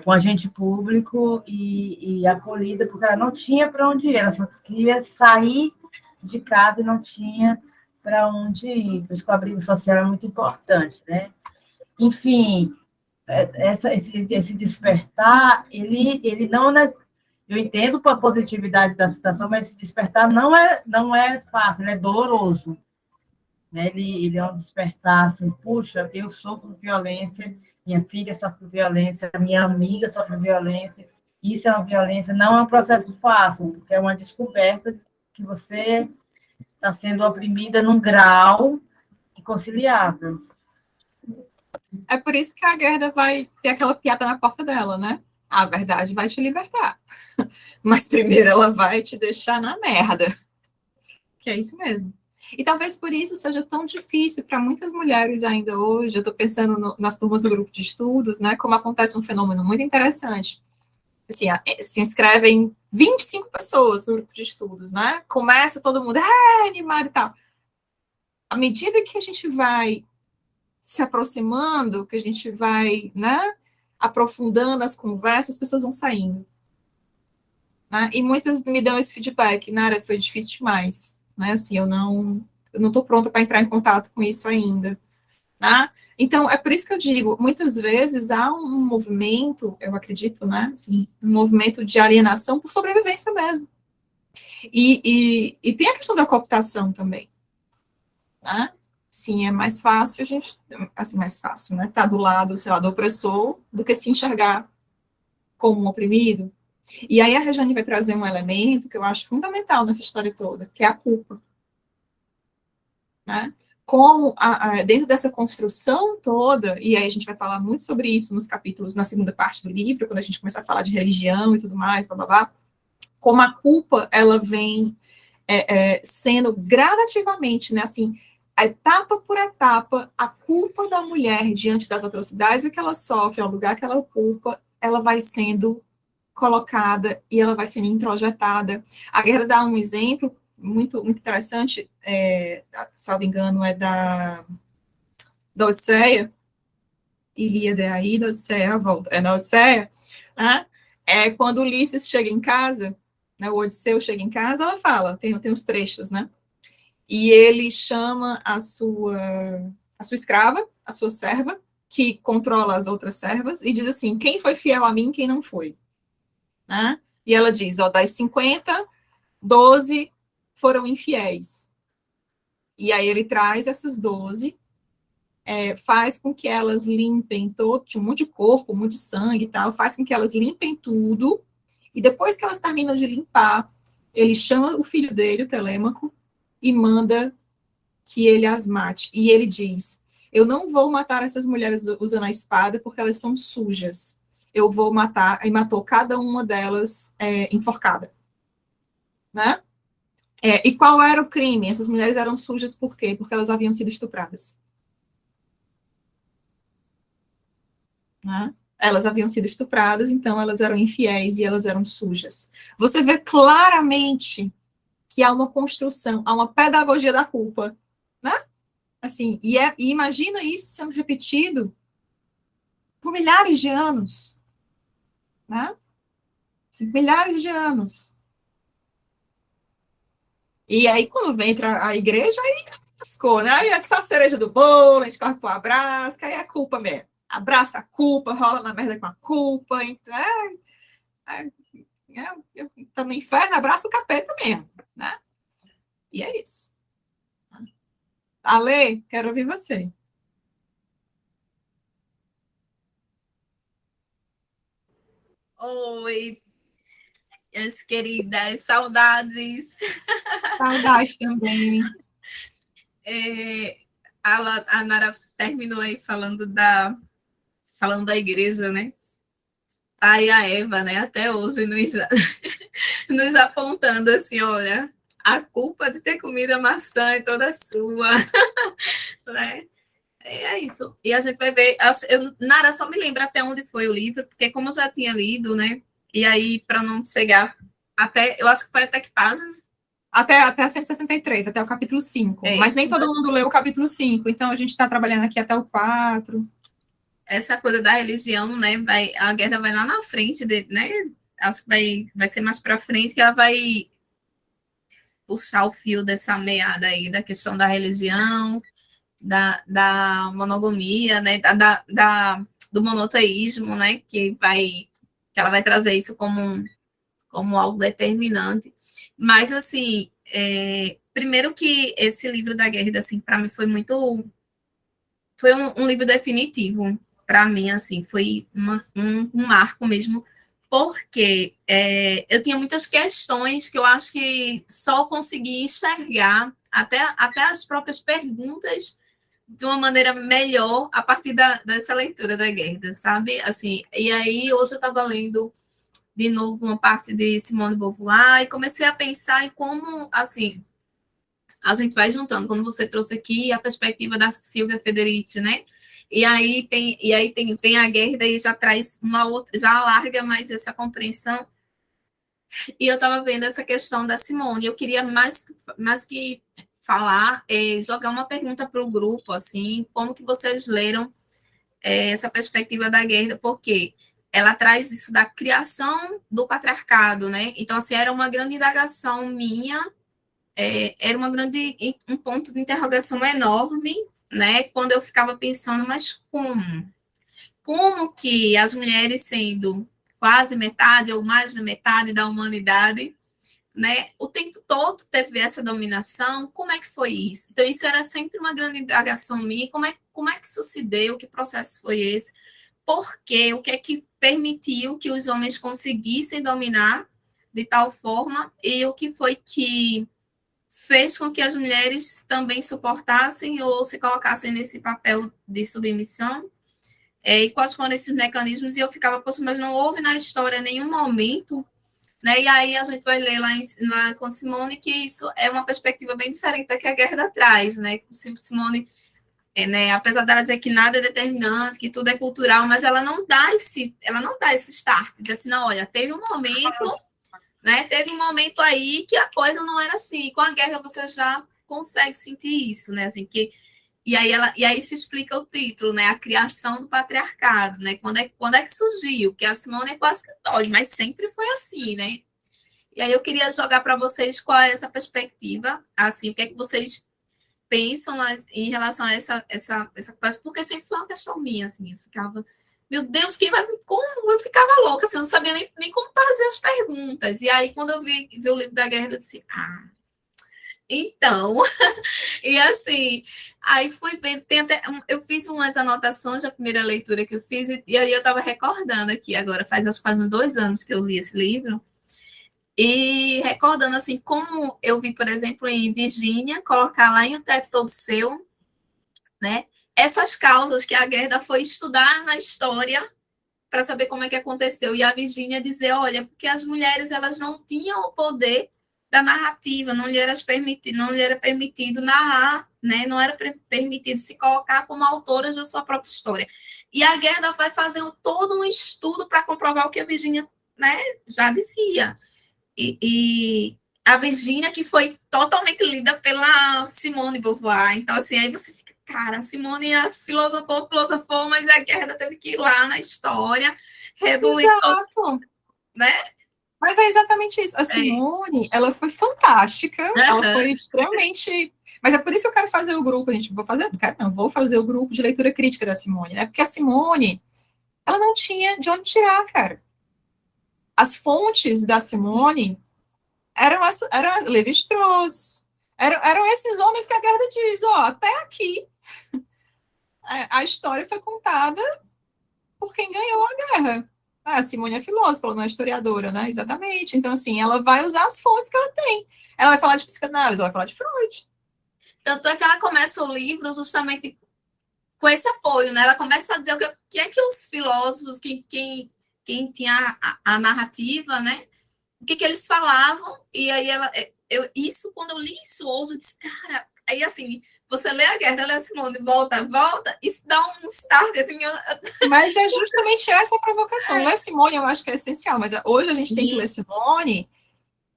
com agente público e acolhida, porque ela não tinha para onde ir, ela só queria sair de casa e não tinha para onde ir. Por isso que o abrigo social é muito importante, né? Enfim, esse despertar, ele não... Eu entendo a positividade da situação, mas esse despertar não é fácil, ele é doloroso. Né? Ele é um despertar assim, puxa, eu sofro violência, minha filha sofre violência, minha amiga sofre violência, isso é uma violência, não é um processo fácil, porque é uma descoberta que você está sendo oprimida num grau inconciliável. É por isso que a Gerda vai ter aquela piada na porta dela, né? A verdade vai te libertar. Mas primeiro ela vai te deixar na merda. Que é isso mesmo. E talvez por isso seja tão difícil para muitas mulheres ainda hoje. Eu estou pensando nas turmas do grupo de estudos, né? Como acontece um fenômeno muito interessante. Assim, se inscrevem 25 pessoas no grupo de estudos, né? Começa todo mundo animado e tal. À medida que a gente vai se aproximando, que a gente vai, né, aprofundando as conversas, as pessoas vão saindo. Né? E muitas me dão esse feedback, Nara, foi difícil demais. Né? Assim, eu não estou pronta para entrar em contato com isso ainda. Né? Então, é por isso que eu digo, muitas vezes há um movimento, eu acredito, né, assim, um movimento de alienação por sobrevivência mesmo. E tem a questão da cooptação também. Né? Sim, é mais fácil a gente, assim, mais fácil, né, tá do lado, sei lá, do opressor, do que se enxergar como um oprimido. E aí a Regiane vai trazer um elemento que eu acho fundamental nessa história toda, que é a culpa. Né? Como dentro dessa construção toda, e aí a gente vai falar muito sobre isso nos capítulos, na segunda parte do livro, quando a gente começar a falar de religião e tudo mais, blá, como a culpa, ela vem sendo gradativamente, né, assim, etapa por etapa, a culpa da mulher diante das atrocidades que ela sofre, ao lugar que ela culpa, ela vai sendo colocada e ela vai sendo introjetada. A Guerra dá um exemplo muito, muito interessante, salvo engano, é da Odisseia, Ilíada é a ida, Odisseia é a volta, é na Odisseia, né? Quando Ulisses chega em casa, né, o Odisseu chega em casa, ela fala, tem os trechos, né? E ele chama a sua escrava, a sua serva, que controla as outras servas, e diz assim, quem foi fiel a mim, quem não foi. Né? E ela diz, das 50, 12 foram infiéis. E aí ele traz essas 12 faz com que elas limpem todo, tinha um monte de corpo, um monte de sangue e tal, faz com que elas limpem tudo, e depois que elas terminam de limpar, ele chama o filho dele, o Telêmaco, e manda que ele as mate. E ele diz, eu não vou matar essas mulheres usando a espada, porque elas são sujas. Eu vou matar, e matou cada uma delas enforcada. Né? E qual era o crime? Essas mulheres eram sujas por quê? Porque elas haviam sido estupradas. Né? Elas haviam sido estupradas, então elas eram infiéis e elas eram sujas. Você vê claramente que há uma construção, há uma pedagogia da culpa, né? Assim, e imagina isso sendo repetido por milhares de anos, né? Assim, milhares de anos. E aí, quando vem a igreja, aí lascou, né? Aí é só a cereja do bolo, a gente corre pro abraço, que aí é a culpa mesmo. Abraça a culpa, rola na merda com a culpa, então, tá no inferno, abraça o capeta mesmo, né? E é isso. Ale, quero ouvir você. Oi, minhas queridas, saudades. Saudade também. A Nara terminou aí falando da igreja, né? Aí a Eva, né, até hoje nos apontando assim, olha, a culpa de ter comido a maçã é toda sua, né? É isso. E a gente vai ver. Nara, só me lembra até onde foi o livro, porque como eu já tinha lido, né? E aí, para não chegar até. Eu acho que foi até que página? Até 163, até o capítulo 5. Mas nem todo mundo leu o capítulo 5, então a gente está trabalhando aqui até o 4. Essa coisa da religião, né? A guerra vai lá na frente, né? Acho que vai ser mais para frente que ela vai puxar o fio dessa meada aí, da questão da religião, da monogamia, né, do monoteísmo, né, que ela vai trazer isso como algo determinante. Mas, assim, primeiro que esse livro da Guerra, assim, para mim foi um livro definitivo, para mim, assim, foi um marco mesmo, porque eu tinha muitas questões que eu acho que só consegui enxergar, até as próprias perguntas, de uma maneira melhor a partir dessa leitura da Guerra, sabe? Assim, e aí, hoje eu estava lendo de novo uma parte de Simone de Beauvoir e comecei a pensar em como, assim, a gente vai juntando, como você trouxe aqui, a perspectiva da Silvia Federici, né? E aí tem a Guerra e já traz uma outra, já alarga mais essa compreensão. E eu estava vendo essa questão da Simone, eu queria mais que falar, jogar uma pergunta para o grupo, assim, como que vocês leram essa perspectiva da Guerra, porque ela traz isso da criação do patriarcado, né? Então, assim, era uma grande indagação minha, era um ponto de interrogação enorme, né? Quando eu ficava pensando, mas como? Como que as mulheres, sendo quase metade ou mais da metade da humanidade, né, o tempo todo teve essa dominação? Como é que foi isso? Então, isso era sempre uma grande indagação minha, como é que isso se deu, que processo foi esse? Por quê? O que é que permitiu que os homens conseguissem dominar de tal forma, e o que foi que fez com que as mulheres também suportassem ou se colocassem nesse papel de submissão? E quais foram esses mecanismos? E eu ficava, poxa, mas não houve na história nenhum momento, né? E aí a gente vai ler lá com Simone que isso é uma perspectiva bem diferente da que a Guerra traz, né? Simone, né, apesar dela dizer que nada é determinante, que tudo é cultural, mas ela não dá esse start, diz assim, não, olha, teve um momento, né? Teve um momento aí que a coisa não era assim. Com a Guerra você já consegue sentir isso, né? Assim, e aí se explica o título, né? A criação do patriarcado, né? Quando é que surgiu? Que a Simone é quase católica, mas sempre foi assim, né? E aí eu queria jogar para vocês qual é essa perspectiva, assim, o que é que vocês pensam em relação a essa coisa, porque sempre foi uma questão minha, assim, eu ficava, meu Deus, como? Eu ficava louca, assim, eu não sabia nem como fazer as perguntas. E aí, quando eu vi o livro da Guerra, eu disse, Então, e assim, aí fui bem, eu fiz umas anotações da primeira leitura que eu fiz, e aí eu estava recordando aqui agora, faz acho que faz uns 2 anos que eu li esse livro, e recordando assim, como eu vi, por exemplo, em Virgínia, colocar lá em O Teto Todo Seu, né, essas causas que a Gerda foi estudar na história para saber como é que aconteceu, e a Virgínia dizer, olha, porque as mulheres elas não tinham o poder da narrativa, não lhe era permitido narrar, né? Não era permitido se colocar como autoras da sua própria história. E a Gerda vai fazer todo um estudo para comprovar o que a Virgínia, né, já dizia. E a Virgínia que foi totalmente lida pela Simone de Beauvoir. Então, assim, aí você fica, cara, a Simone filosofou, mas a Gerda teve que ir lá na história, rebulir todo, né? Mas é exatamente isso. A Simone, ela foi fantástica, ela foi extremamente... Mas é por isso que eu quero fazer o grupo, vou fazer o grupo de leitura crítica da Simone, né? Porque a Simone, ela não tinha de onde tirar, cara. As fontes da Simone eram Levi-Strauss, eram esses homens que a Gerda diz, ó, até aqui a história foi contada por quem ganhou a guerra. A Simone é filósofa, ela não é historiadora, né? Exatamente. Então, assim, ela vai usar as fontes que ela tem. Ela vai falar de psicanálise, ela vai falar de Freud. Tanto é que ela começa o livro justamente com esse apoio, né? Ela começa a dizer o que é que os filósofos, quem tinha a narrativa, né? O que eles falavam, e aí isso, quando eu li isso hoje, eu disse, cara, aí assim, você lê a Gerda, lê a Simone, volta, isso dá um start, assim. Mas é justamente essa a provocação. Ler Simone eu acho que é essencial, mas hoje a gente tem que ler Simone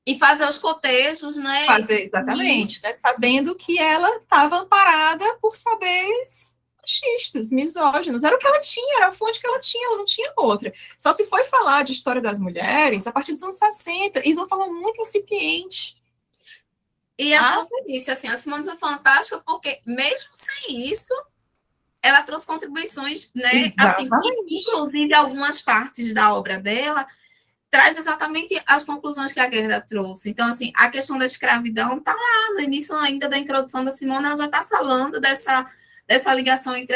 e fazer os cotejos, né? Fazer, exatamente, né? Sabendo que ela estava amparada por saberes machistas, misóginos. Era o que ela tinha, era a fonte que ela tinha, ela não tinha outra. Só se foi falar de história das mulheres a partir dos anos 60, e de uma forma muito incipiente. E a você disse, assim, a Simone foi fantástica porque, mesmo sem isso, ela trouxe contribuições, né? Assim, inclusive algumas partes da obra dela traz exatamente as conclusões que a Gerda trouxe. Então, assim, a questão da escravidão está lá no início ainda da introdução da Simone, ela já está falando dessa ligação entre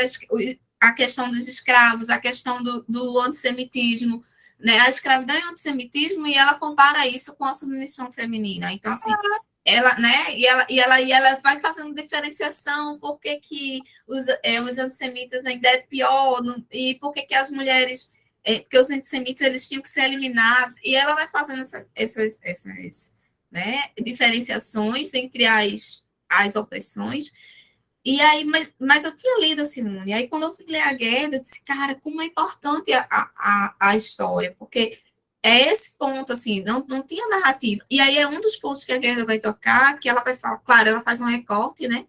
a questão dos escravos, a questão do antissemitismo, né? A escravidão e o antissemitismo, e ela compara isso com a submissão feminina. Então, assim, ela, né? E ela vai fazendo diferenciação, por que os antissemitas ainda é pior, e por que as mulheres... porque os antissemitas eles tinham que ser eliminados, e ela vai fazendo essas né, diferenciações entre as opressões, e aí, mas eu tinha lido a Simone, e aí quando eu fui ler a Gerda, eu disse, cara, como é importante a história, porque é esse ponto, assim, não tinha narrativa, e aí é um dos pontos que a Gerda vai tocar, que ela vai falar, claro, ela faz um recorte, né,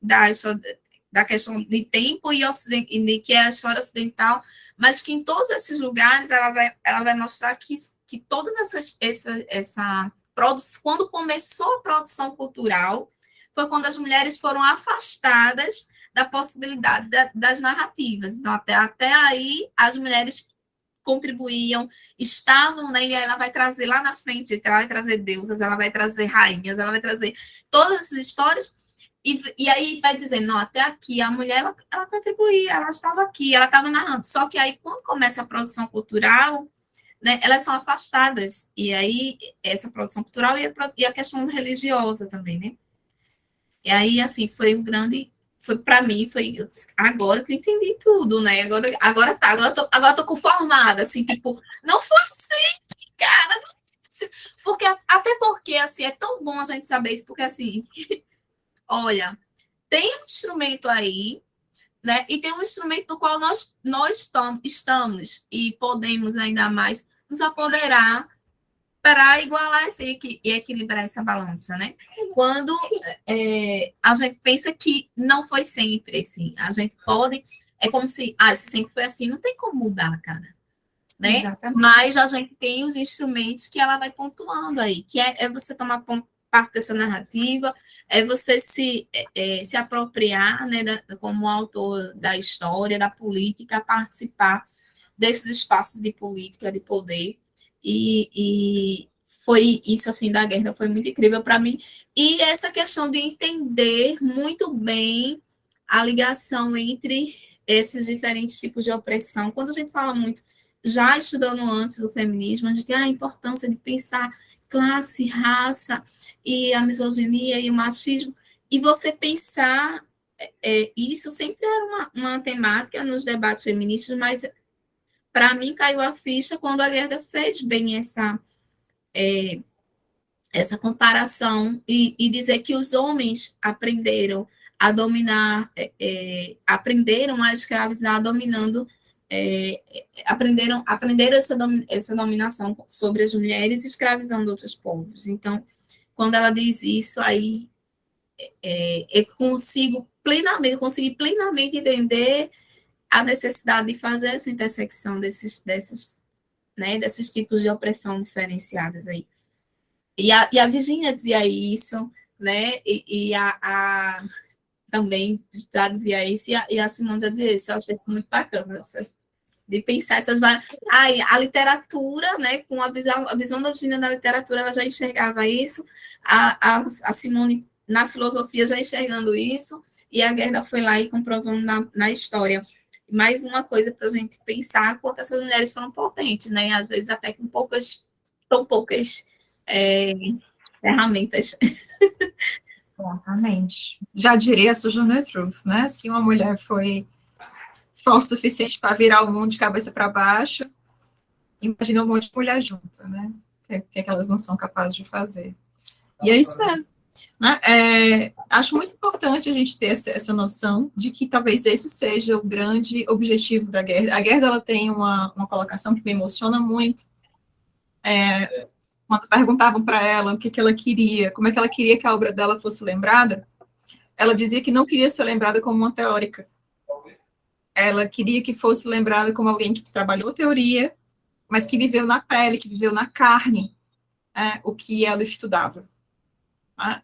da questão de tempo e que é a história ocidental, mas que em todos esses lugares ela vai mostrar que todas quando começou a produção cultural, foi quando as mulheres foram afastadas da possibilidade das narrativas. Então, até aí, as mulheres contribuíam, estavam, né, e ela vai trazer lá na frente, ela vai trazer deusas, ela vai trazer rainhas, ela vai trazer todas essas histórias, e aí vai dizendo, não, até aqui, a mulher, ela contribuía, ela estava aqui, ela estava narrando, só que aí, quando começa a produção cultural, né, elas são afastadas, e aí, essa produção cultural e a questão religiosa também, né? E aí, assim, foi para mim, agora que eu entendi tudo, né? Agora tô conformada, assim, tipo, não foi sempre, cara, até porque, assim, é tão bom a gente saber isso, porque, assim, olha, tem um instrumento aí, né? E tem um instrumento do qual nós estamos e podemos ainda mais nos apoderar para igualar e equilibrar essa balança, né? Quando a gente pensa que não foi sempre assim, a gente pode, é como se sempre foi assim, não tem como mudar, cara, né? Exatamente. Mas a gente tem os instrumentos que ela vai pontuando aí, que é você tomar parte dessa narrativa, é você se apropriar, né, como autor da história, da política, participar desses espaços de política, de poder, e foi isso, assim, da Gerda, foi muito incrível para mim. E essa questão de entender muito bem a ligação entre esses diferentes tipos de opressão. Quando a gente fala muito, já estudando antes do feminismo, a gente tem a importância de pensar classe, raça, e a misoginia e o machismo, e você pensar, isso sempre era uma temática nos debates feministas, mas para mim caiu a ficha quando a Gerda fez bem essa comparação e dizer que os homens aprenderam a dominar, aprenderam a escravizar dominando, aprenderam essa dominação sobre as mulheres escravizando outros povos. Então, quando ela diz isso, aí eu consegui plenamente entender a necessidade de fazer essa intersecção desses tipos de opressão diferenciadas aí. E a Virginia dizia isso, né? Também já dizia isso, e a Simone já dizia isso. Eu achei isso muito bacana, de pensar essas várias. A literatura, né? Com a visão da Virginia na literatura, ela já enxergava isso, a Simone na filosofia já enxergando isso, e a Gerda foi lá e comprovando na história. Mais uma coisa para a gente pensar quanto essas mulheres foram potentes, né? Às vezes até com tão poucas ferramentas. Exatamente. Já diria a Sojourner Truth, né? Se uma mulher foi forte o suficiente para virar o mundo de cabeça para baixo, imagina um monte de mulher junto, né? Que elas não são capazes de fazer. E é isso mesmo. Né? Acho muito importante a gente ter essa noção de que talvez esse seja o grande objetivo da Gerda. A Gerda, ela tem uma colocação que me emociona muito. Quando perguntavam para ela o que ela queria, como é que ela queria que a obra dela fosse lembrada, ela dizia que não queria ser lembrada como uma teórica. Ela queria que fosse lembrada como alguém que trabalhou teoria, mas que viveu na pele, que viveu na carne, o que ela estudava. Né?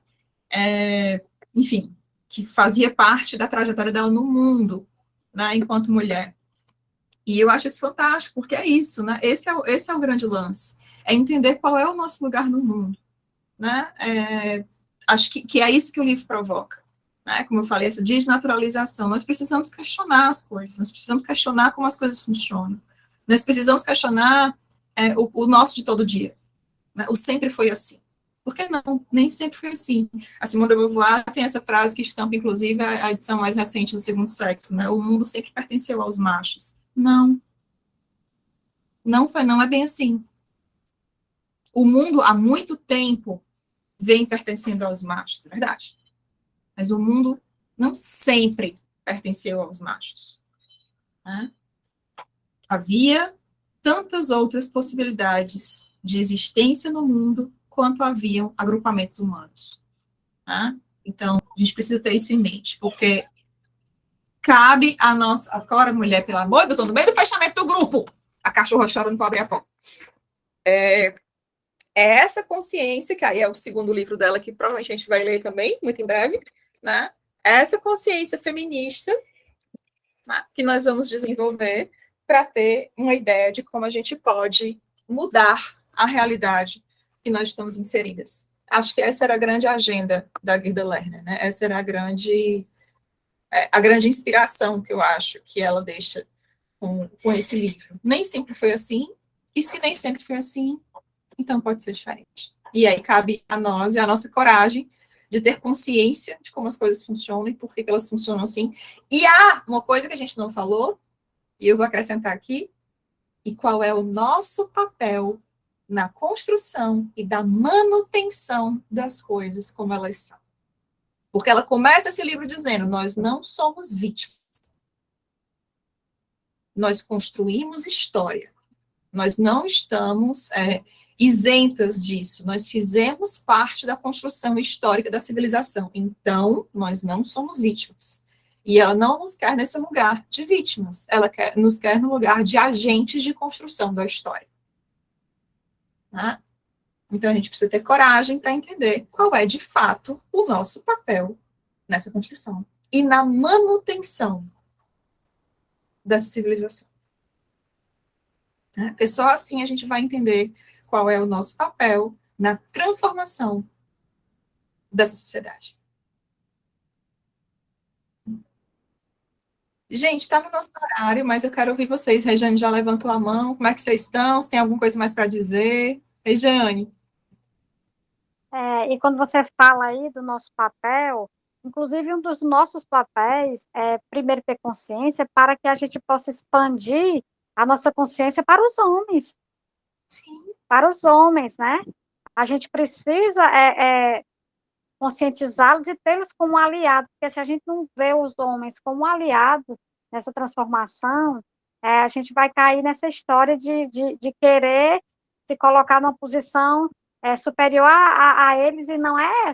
Enfim, que fazia parte da trajetória dela no mundo, né, enquanto mulher. E eu acho isso fantástico, porque é isso, né? Esse é o grande lance, é entender qual é o nosso lugar no mundo, né? Acho que é isso que o livro provoca, né? Como eu falei, essa desnaturalização. Nós precisamos questionar as coisas, nós precisamos questionar como as coisas funcionam, nós precisamos questionar o nosso de todo dia, né? O sempre foi assim. Por que não? Nem sempre foi assim. A Simone de Beauvoir tem essa frase que estampa, inclusive, a edição mais recente do Segundo Sexo, né? O mundo sempre pertenceu aos machos. Não. Não é bem assim. O mundo, há muito tempo, vem pertencendo aos machos, é verdade. Mas o mundo não sempre pertenceu aos machos. Né? Havia tantas outras possibilidades de existência no mundo quanto haviam agrupamentos humanos. Né? Então, a gente precisa ter isso em mente, porque cabe a nossa... Agora, mulher, pelo amor de Deus, no meio do fechamento do grupo, a cachorra chorando para abrir a porta. É essa consciência, que aí é o segundo livro dela, que provavelmente a gente vai ler também, muito em breve, né? Essa consciência feminista, né, que nós vamos desenvolver para ter uma ideia de como a gente pode mudar a realidade que nós estamos inseridas. Acho que essa era a grande agenda da Gerda Lerner, né? Essa era a grande inspiração que eu acho que ela deixa com esse livro. Nem sempre foi assim, e se nem sempre foi assim, então pode ser diferente. E aí cabe a nós e a nossa coragem de ter consciência de como as coisas funcionam e por que elas funcionam assim. E há uma coisa que a gente não falou, e eu vou acrescentar aqui, e qual é o nosso papel na construção e da manutenção das coisas como elas são. Porque ela começa esse livro dizendo, nós não somos vítimas. Nós construímos história. Nós não estamos isentas disso. Nós fizemos parte da construção histórica da civilização. Então, nós não somos vítimas. E ela não nos quer nesse lugar de vítimas. Ela nos quer no lugar de agentes de construção da história. Né? Então, a gente precisa ter coragem para entender qual é, de fato, o nosso papel nessa construção. E na manutenção dessa civilização. Porque só assim a gente vai entender qual é o nosso papel na transformação dessa sociedade. Gente, está no nosso horário, mas eu quero ouvir vocês. Rejane já levantou a mão. Como é que vocês estão? Se tem alguma coisa mais para dizer? Rejane. E quando você fala aí do nosso papel, inclusive um dos nossos papéis é primeiro ter consciência para que a gente possa expandir a nossa consciência para os homens. Sim. Para os homens, né? A gente precisa conscientizá-los e tê-los como aliado, porque se a gente não vê os homens como aliado nessa transformação, a gente vai cair nessa história de querer se colocar numa posição superior a eles, e não é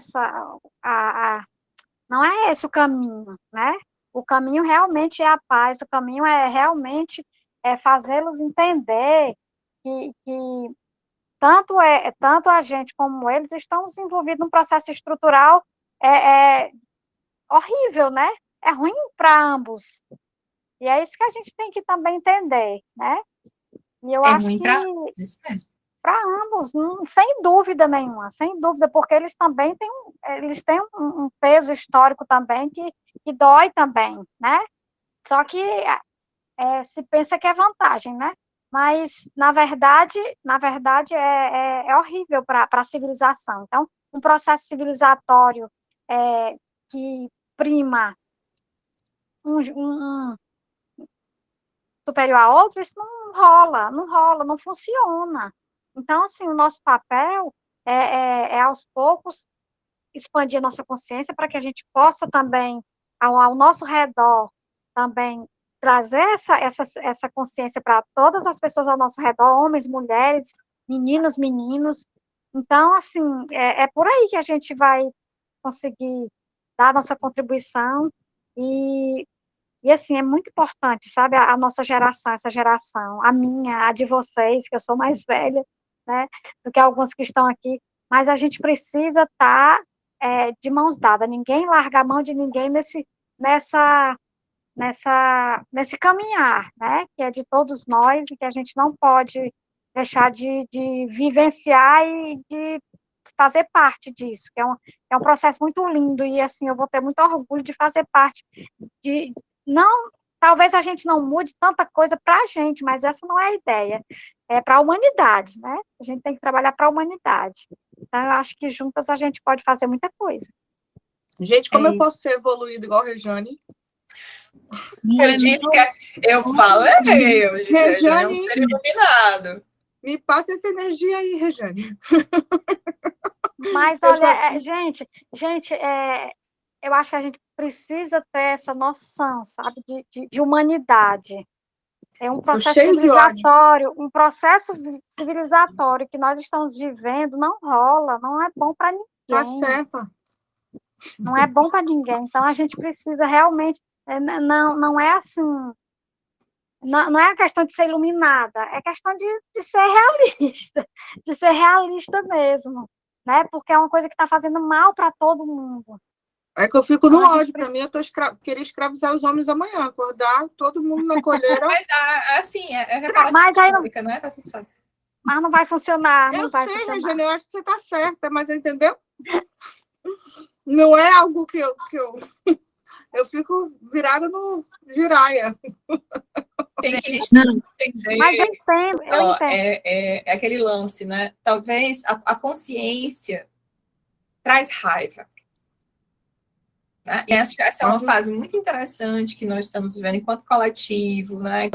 não é esse o caminho, né? O caminho realmente é a paz, o caminho é realmente fazê-los entender que tanto a gente como eles estão envolvidos num processo estrutural horrível, né? É ruim para ambos. E é isso que a gente tem que também entender, né? E eu acho ruim que para isso mesmo. Para ambos, sem dúvida nenhuma, sem dúvida, porque eles também têm um peso histórico também que dói também, né? Só que se pensa que é vantagem, né? Mas, na verdade é horrível para a civilização. Então, um processo civilizatório que prima um superior a outro, isso não rola, não funciona. Então, assim, o nosso papel aos poucos, expandir a nossa consciência para que a gente possa também, ao nosso redor, também trazer essa consciência para todas as pessoas ao nosso redor, homens, mulheres, meninos. Então, assim, por aí que a gente vai conseguir dar a nossa contribuição e assim, é muito importante, sabe, a nossa geração, essa geração, a minha, a de vocês, que eu sou mais velha, né, do que alguns que estão aqui, mas a gente precisa estar de mãos dadas, ninguém larga a mão de ninguém nesse caminhar, né, que é de todos nós e que a gente não pode deixar de vivenciar e de fazer parte disso, que é um processo muito lindo e, assim, eu vou ter muito orgulho de fazer parte não, talvez a gente não mude tanta coisa para a gente, mas essa não é a ideia, é para a humanidade, né? A gente tem que trabalhar para a humanidade. Então, eu acho que juntas a gente pode fazer muita coisa. Gente, como eu posso ser evoluído igual a Rejane? Eu disse que eu falei, eu disse, Rejane é um ser iluminado. Me passa essa energia aí, Rejane. Mas, olha, gente, eu acho que a gente precisa ter essa noção, sabe, de humanidade. É um processo civilizatório que nós estamos vivendo, não rola, não é bom para ninguém. Tá certo. Não é bom para ninguém. Então, a gente precisa realmente, não é assim, não é a questão de ser iluminada, é questão de ser realista mesmo, né? Porque é uma coisa que está fazendo mal para todo mundo. É que eu fico no ódio. Para mim, eu queria escravizar os homens amanhã, acordar todo mundo na colheira. Mas, assim, reparação histórica, né? Tá tudo certo. Mas não vai funcionar. Eu sei, Regina, eu acho que você está certa, mas entendeu? Não é algo que eu fico virada no giraia. Tem que entender. Mas eu entendo. É aquele lance, né? Talvez a consciência traz raiva. Né? E acho que essa é uma fase muito interessante que nós estamos vivendo enquanto coletivo, né?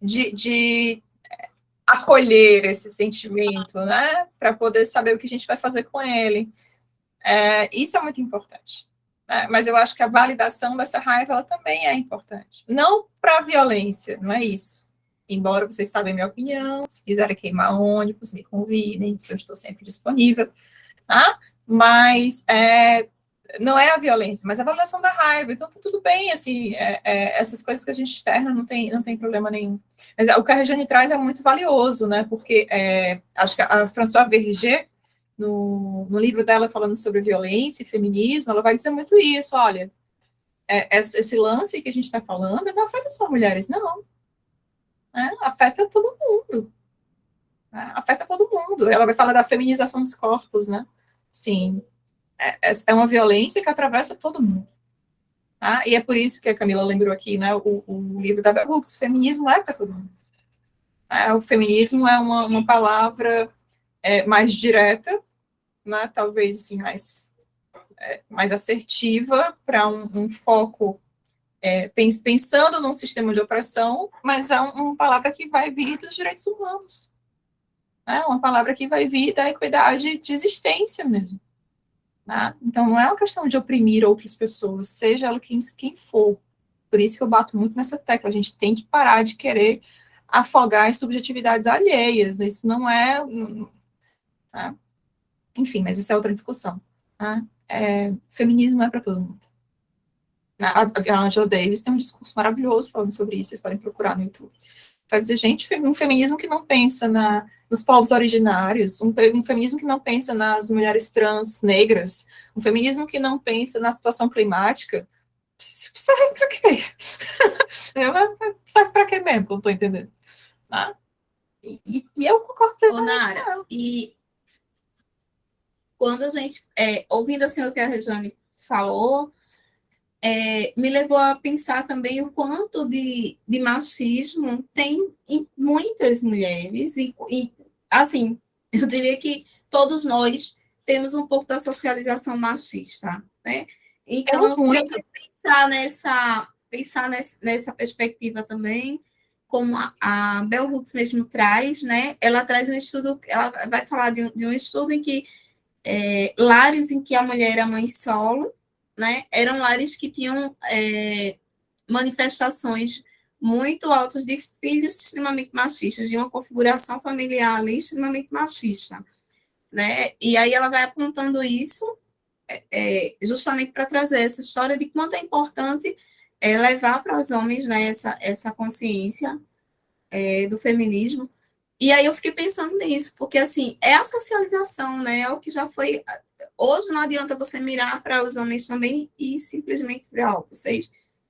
De acolher esse sentimento, né? Para poder saber o que a gente vai fazer com ele. Isso é muito importante. Né? Mas eu acho que a validação dessa raiva ela também é importante. Não para a violência, não é isso. Embora vocês sabem a minha opinião, se quiserem queimar ônibus, me convidem, eu estou sempre disponível. Tá? Mas não é a violência, mas a validação da raiva. Então, tá tudo bem, assim, essas coisas que a gente externa não tem problema nenhum. Mas o que a Rejane traz é muito valioso, né? Porque acho que a Françoise Verger, no livro dela falando sobre violência e feminismo, ela vai dizer muito isso, olha, esse lance que a gente está falando não afeta só mulheres, não. Afeta todo mundo. né? Afeta todo mundo. Ela vai falar da feminização dos corpos, né? Sim, é uma violência que atravessa todo mundo. Tá? E é por isso que a Camila lembrou aqui, né? O livro da Bell Hooks, o feminismo é para todo mundo. O feminismo é uma palavra mais direta, né? Talvez assim, mais assertiva para um foco pensando num sistema de opressão, mas é uma palavra que vai vir dos direitos humanos. É uma palavra que vai vir da equidade de existência mesmo. Né? Então, não é uma questão de oprimir outras pessoas, seja ela quem for. Por isso que eu bato muito nessa tecla. A gente tem que parar de querer afogar em subjetividades alheias. Isso não é... Tá? Enfim, mas isso é outra discussão. Tá? Feminismo é para todo mundo. A Angela Davis tem um discurso maravilhoso falando sobre isso, vocês podem procurar no YouTube. Vai dizer, gente, um feminismo que não pensa nos povos originários, um feminismo que não pensa nas mulheres trans negras, um feminismo que não pensa na situação climática, serve para quê? Serve para quê mesmo, que eu não estou entendendo. Tá? E eu concordo plenamente com ela. E quando a gente, ouvindo assim o que a Rejane falou, me levou a pensar também o quanto de machismo tem em muitas mulheres, e assim, eu diria que todos nós temos um pouco da socialização machista, né? Então, se a gente pensar nessa perspectiva também, como a Bell Hooks mesmo traz, né? Ela traz um estudo, ela vai falar de um estudo em que lares em que a mulher era mãe solo, né, eram lares que tinham manifestações muito altas de filhos extremamente machistas, de uma configuração familiar ali extremamente machista, né? E aí ela vai apontando isso justamente para trazer essa história de quanto é importante levar para os homens, né, essa consciência do feminismo. E aí eu fiquei pensando nisso, porque, assim, é a socialização, né? É o que já foi... Hoje não adianta você mirar para os homens também e simplesmente dizer,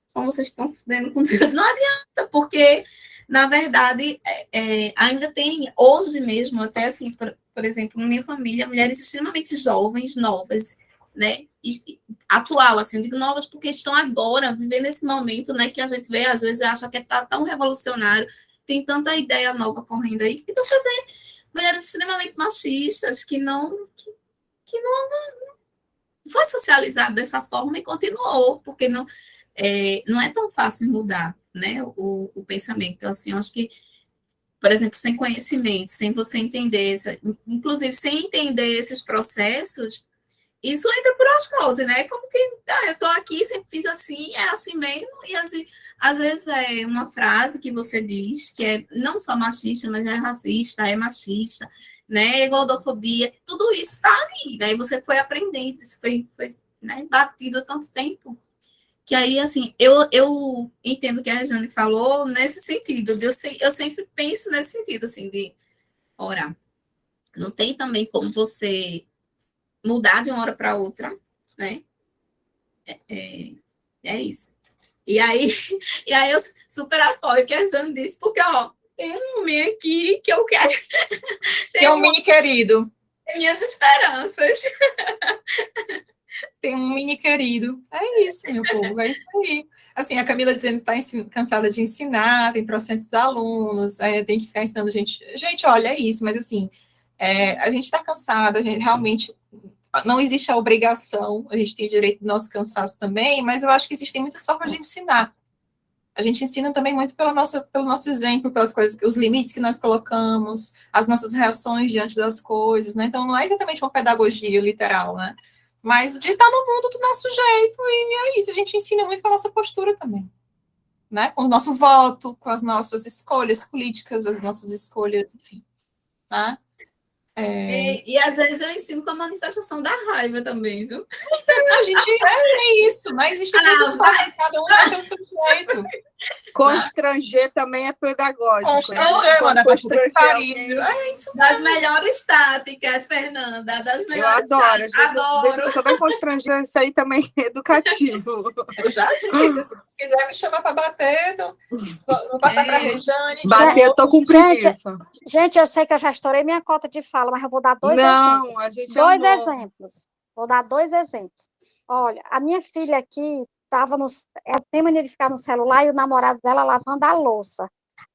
são vocês que estão fudendo com tudo. Não adianta, porque, na verdade, ainda tem, hoje mesmo, até assim, por exemplo, na minha família, mulheres extremamente jovens, novas, né? Atual, assim, eu digo novas porque estão agora, vivendo esse momento, né? Que a gente vê, às vezes, acha que está tão revolucionário, tem tanta ideia nova correndo aí, e você vê mulheres extremamente machistas que não foi socializado dessa forma e continuou, porque não é tão fácil mudar, né, o pensamento. Então, assim, eu acho que, por exemplo, sem conhecimento, sem você entender, inclusive sem entender esses processos, isso entra por osmose, né? Como que, eu estou aqui, sempre fiz assim, é assim mesmo, e assim, às vezes é uma frase que você diz, que é não só machista, mas é racista, é machista, né? Gordofobia, tudo isso está ali, né? E você foi aprendendo, isso foi né, batido há tanto tempo, que aí, assim, eu entendo o que a Rejane falou nesse sentido, eu sempre penso nesse sentido, assim, de, ora, não tem também como você mudar de uma hora para outra, né? É isso. E aí eu super apoio o que a Jane disse, porque, tem um homem aqui que eu quero... Tem um mini querido. Tem minhas esperanças. Tem um mini querido. É isso, meu povo, é isso aí. Assim, a Camila dizendo que está cansada de ensinar, tem trocentos alunos, tem que ficar ensinando gente. Gente, olha, é isso, mas assim, a gente está cansada, a gente realmente... Não existe a obrigação, a gente tem o direito do nosso cansaço também, mas eu acho que existem muitas formas de ensinar. A gente ensina também muito pelo nosso exemplo, pelas coisas, os limites que nós colocamos, as nossas reações diante das coisas, né? Então, não é exatamente uma pedagogia literal, né? Mas de estar no mundo do nosso jeito, e é isso, a gente ensina muito com a nossa postura também, né? Com o nosso voto, com as nossas escolhas políticas, as nossas escolhas, enfim, né? E às vezes eu ensino com a manifestação da raiva também, viu? A gente é isso, mas existe muitas formas, cada um vai ter o seu jeito. Constranger também é pedagógico. Constranger, mano, é bastante carinho. É isso Das melhores táticas, Fernanda. Das Eu melhores adoro. táticas. Adoro. Eu também constranger, isso aí também é educativo. Eu já disse, se quiser me chamar para bater, então, vou passar para a Rejane. Bater, eu tô com preguiça. Gente, eu sei que eu já estourei minha cota de fala, mas eu vou dar dois Não, exemplos. a gente Dois amou. exemplos. Vou dar 2 exemplos. Olha, a minha filha aqui ela tem mania de ficar no celular e o namorado dela lavando a louça.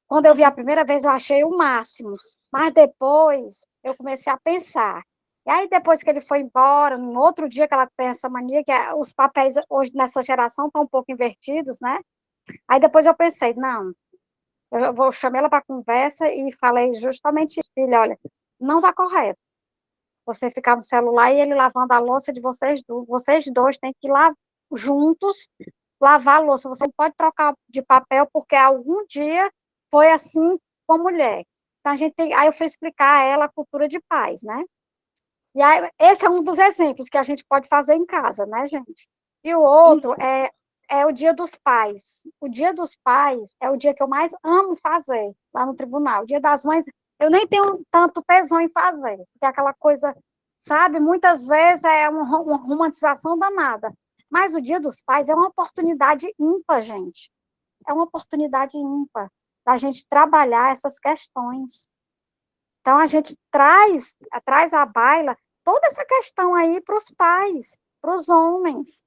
Quando eu vi a primeira vez, eu achei o máximo. Mas depois, eu comecei a pensar. E aí, depois que ele foi embora, no outro dia que ela tem essa mania, que os papéis hoje nessa geração estão um pouco invertidos, né? Aí depois eu pensei, não, eu vou chamar ela para conversa e falei justamente isso, filha, olha, não está correto. Você ficar no celular e ele lavando a louça de vocês dois têm que ir lá juntos lavar a louça. Você não pode trocar de papel porque algum dia foi assim com a mulher. Então, aí eu fui explicar a ela a cultura de paz, né? E aí, esse é um dos exemplos que a gente pode fazer em casa, né, gente? E o outro é o Dia dos Pais. O Dia dos Pais é o dia que eu mais amo fazer lá no tribunal. O Dia das Mães, eu nem tenho tanto tesão em fazer, porque aquela coisa, sabe, muitas vezes é uma romantização danada. Mas o Dia dos Pais é uma oportunidade ímpar, gente. É uma oportunidade ímpar da gente trabalhar essas questões. Então, a gente traz à baila toda essa questão aí para os pais, para os homens.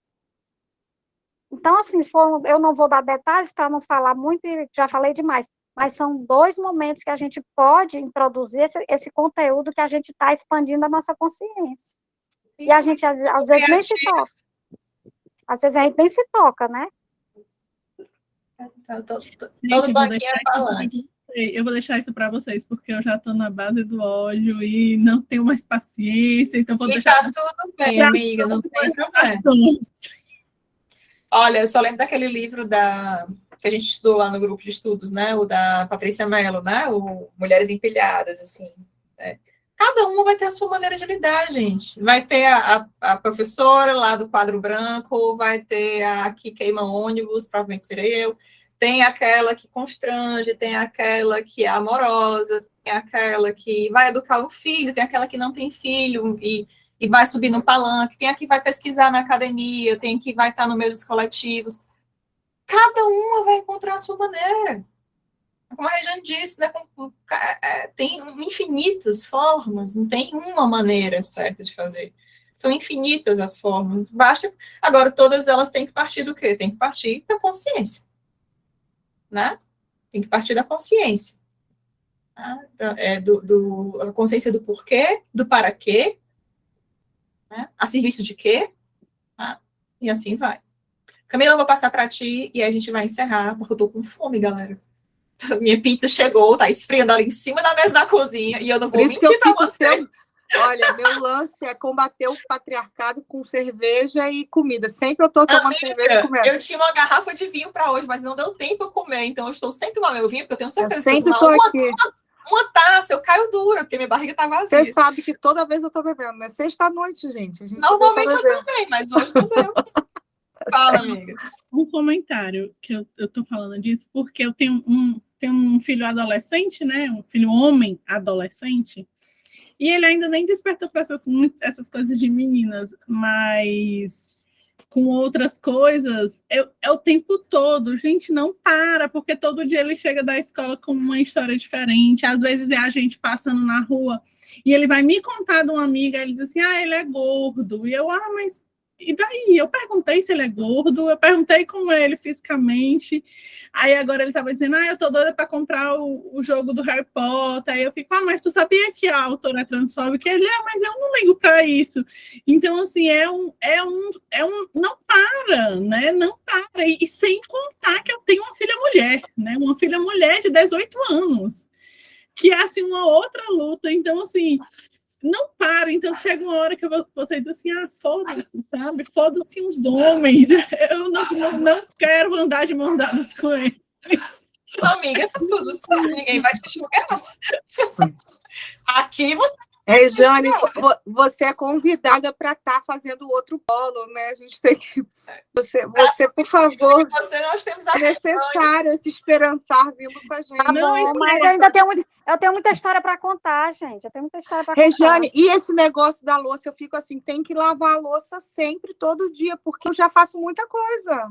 Então, assim, eu não vou dar detalhes para não falar muito, e já falei demais, mas são 2 momentos que a gente pode introduzir esse conteúdo que a gente está expandindo a nossa consciência. E a gente, às vezes, nem se toca. Às vezes, a gente nem se toca, né? Todo banquinho falando. Eu vou deixar isso para vocês, porque eu já estou na base do ódio e não tenho mais paciência, então vou deixar... Tá tudo bem, amiga, não tem problema. Olha, eu só lembro daquele livro que a gente estudou lá no grupo de estudos, né? O da Patrícia Mello, né? O Mulheres Empilhadas, assim. Né? Cada uma vai ter a sua maneira de lidar, gente. Vai ter a professora lá do quadro branco, vai ter a que queima ônibus, provavelmente serei eu. Tem aquela que constrange, tem aquela que é amorosa, tem aquela que vai educar o filho, tem aquela que não tem filho e vai subir no palanque, tem a que vai pesquisar na academia, tem que vai estar no meio dos coletivos. Cada uma vai encontrar a sua maneira. Como a Rejane disse, né, tem infinitas formas, não tem uma maneira certa de fazer. São infinitas as formas. Basta. Agora, todas elas têm que partir do quê? Tem que partir da consciência. Né? Tem que partir da consciência. A consciência do porquê, do para quê, né? A serviço de quê, né? E assim vai. Camila, eu vou passar para ti e a gente vai encerrar, porque eu tô com fome, galera. Minha pizza chegou, tá esfriando ali em cima da mesa da cozinha e eu não vou mentir para você. Olha, meu lance é combater o patriarcado com cerveja e comida. Sempre eu tô tomando cerveja e comendo. Eu tinha uma garrafa de vinho para hoje, mas não deu tempo a comer, então eu estou sem tomar meu vinho, porque eu tenho certeza que eu tô aqui. Uma taça, eu caio dura, porque minha barriga tá vazia. Você sabe que toda vez eu tô bebendo, né? Sexta-noite, gente. Normalmente eu também, mas hoje não deu. Fala, amiga. Um comentário que eu tô falando disso, porque eu tenho um filho adolescente, né? Um filho homem adolescente, e ele ainda nem despertou para essas coisas de meninas, mas com outras coisas, é o tempo todo. Gente, não para, porque todo dia ele chega da escola com uma história diferente. Às vezes é a gente passando na rua e ele vai me contar de uma amiga, ele diz assim, ele é gordo. E eu, mas... E daí? Eu perguntei se ele é gordo, eu perguntei como é ele fisicamente, aí agora ele estava dizendo, eu tô doida para comprar o jogo do Harry Potter, aí eu fico, mas tu sabia que a autora é transfóbica? Ele, mas eu não ligo para isso. Então, assim, não para, né? Não para, e sem contar que eu tenho uma filha mulher, né? Uma filha mulher de 18 anos, que é, assim, uma outra luta. Então, assim... Não para, então chega uma hora que você diz assim, foda-se, sabe? Foda-se os homens, eu não quero andar de mão dadas com eles. Amiga, tá tudo certo, ninguém vai te julgar. Aqui você Rejane, você é convidada para estar fazendo outro polo, né? A gente tem que. Você por favor. Você, nós temos a é necessário esse esperançar vindo com a gente. Tá bom, mas eu ainda tenho muita história para contar, gente. Eu tenho muita história para contar. Rejane, e esse negócio da louça, eu fico assim, tem que lavar a louça sempre, todo dia, porque eu já faço muita coisa.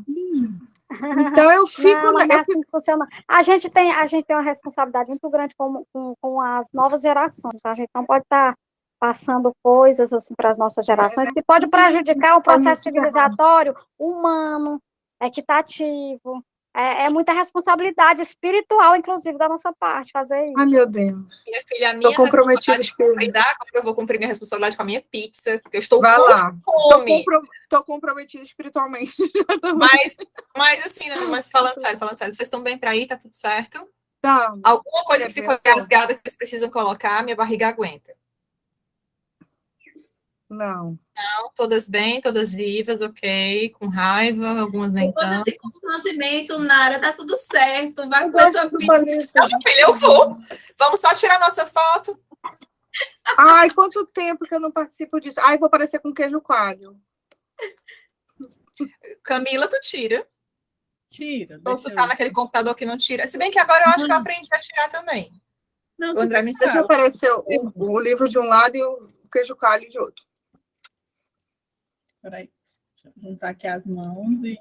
Então eu fico. Não, mas assim funciona. A gente tem uma responsabilidade muito grande com as novas gerações. Então a gente não pode estar passando coisas assim para as nossas gerações que pode prejudicar o processo civilizatório humano, equitativo. É muita responsabilidade espiritual, inclusive, da nossa parte, fazer isso. Ai, meu Deus. Minha filha, a minha responsabilidade eu vou cumprir minha responsabilidade com a minha pizza, porque eu estou Vai com lá. fome. Estou comprometida espiritualmente. Mas assim, mas falando sério, vocês estão bem para ir? Tá tudo certo? Tá. Alguma coisa que ficou rasgada que vocês precisam colocar, minha barriga aguenta. Não, todas bem, todas vivas, ok, com raiva, algumas nem Depois tanto. desse constrangimento, Nara, tá tudo certo. Vai comer sua pizza. Não, filha, eu vou. Vamos só tirar nossa foto. Ai, quanto tempo que eu não participo disso. Ai, vou aparecer com queijo coalho. Camila, tu tira. Tira. Ou tu tá naquele computador que não tira. Se bem que agora eu acho que eu aprendi a tirar também. Não, O André me Deixa sabe. aparecer o livro de um lado e o queijo coalho de outro. Peraí. Deixa eu juntar aqui as mãos e.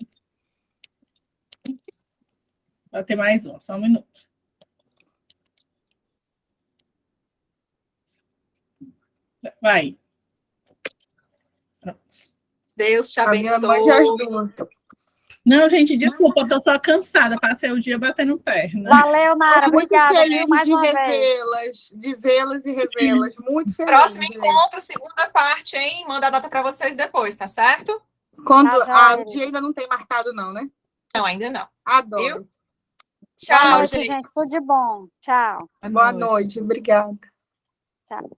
Vai ter mais um, só um minuto. Vai. Pronto. Deus te A minha mãe já abençoe. ajuda. Não, gente, desculpa, eu tô só cansada. Passei o dia batendo perna. Valeu, Nara. Muito Obrigada, feliz viu, mais de uma vez. revê-las, de vê-las e revê-las. Muito feliz. Próximo gente. encontro, segunda parte, hein? Manda a data para vocês depois, tá certo? Quando Tá, o dia ainda não tem marcado, não, né? Não, ainda não. Adoro. Viu? Boa Tchau, noite, gente. gente. Tudo de bom. Tchau. Boa noite. Obrigada. Tchau.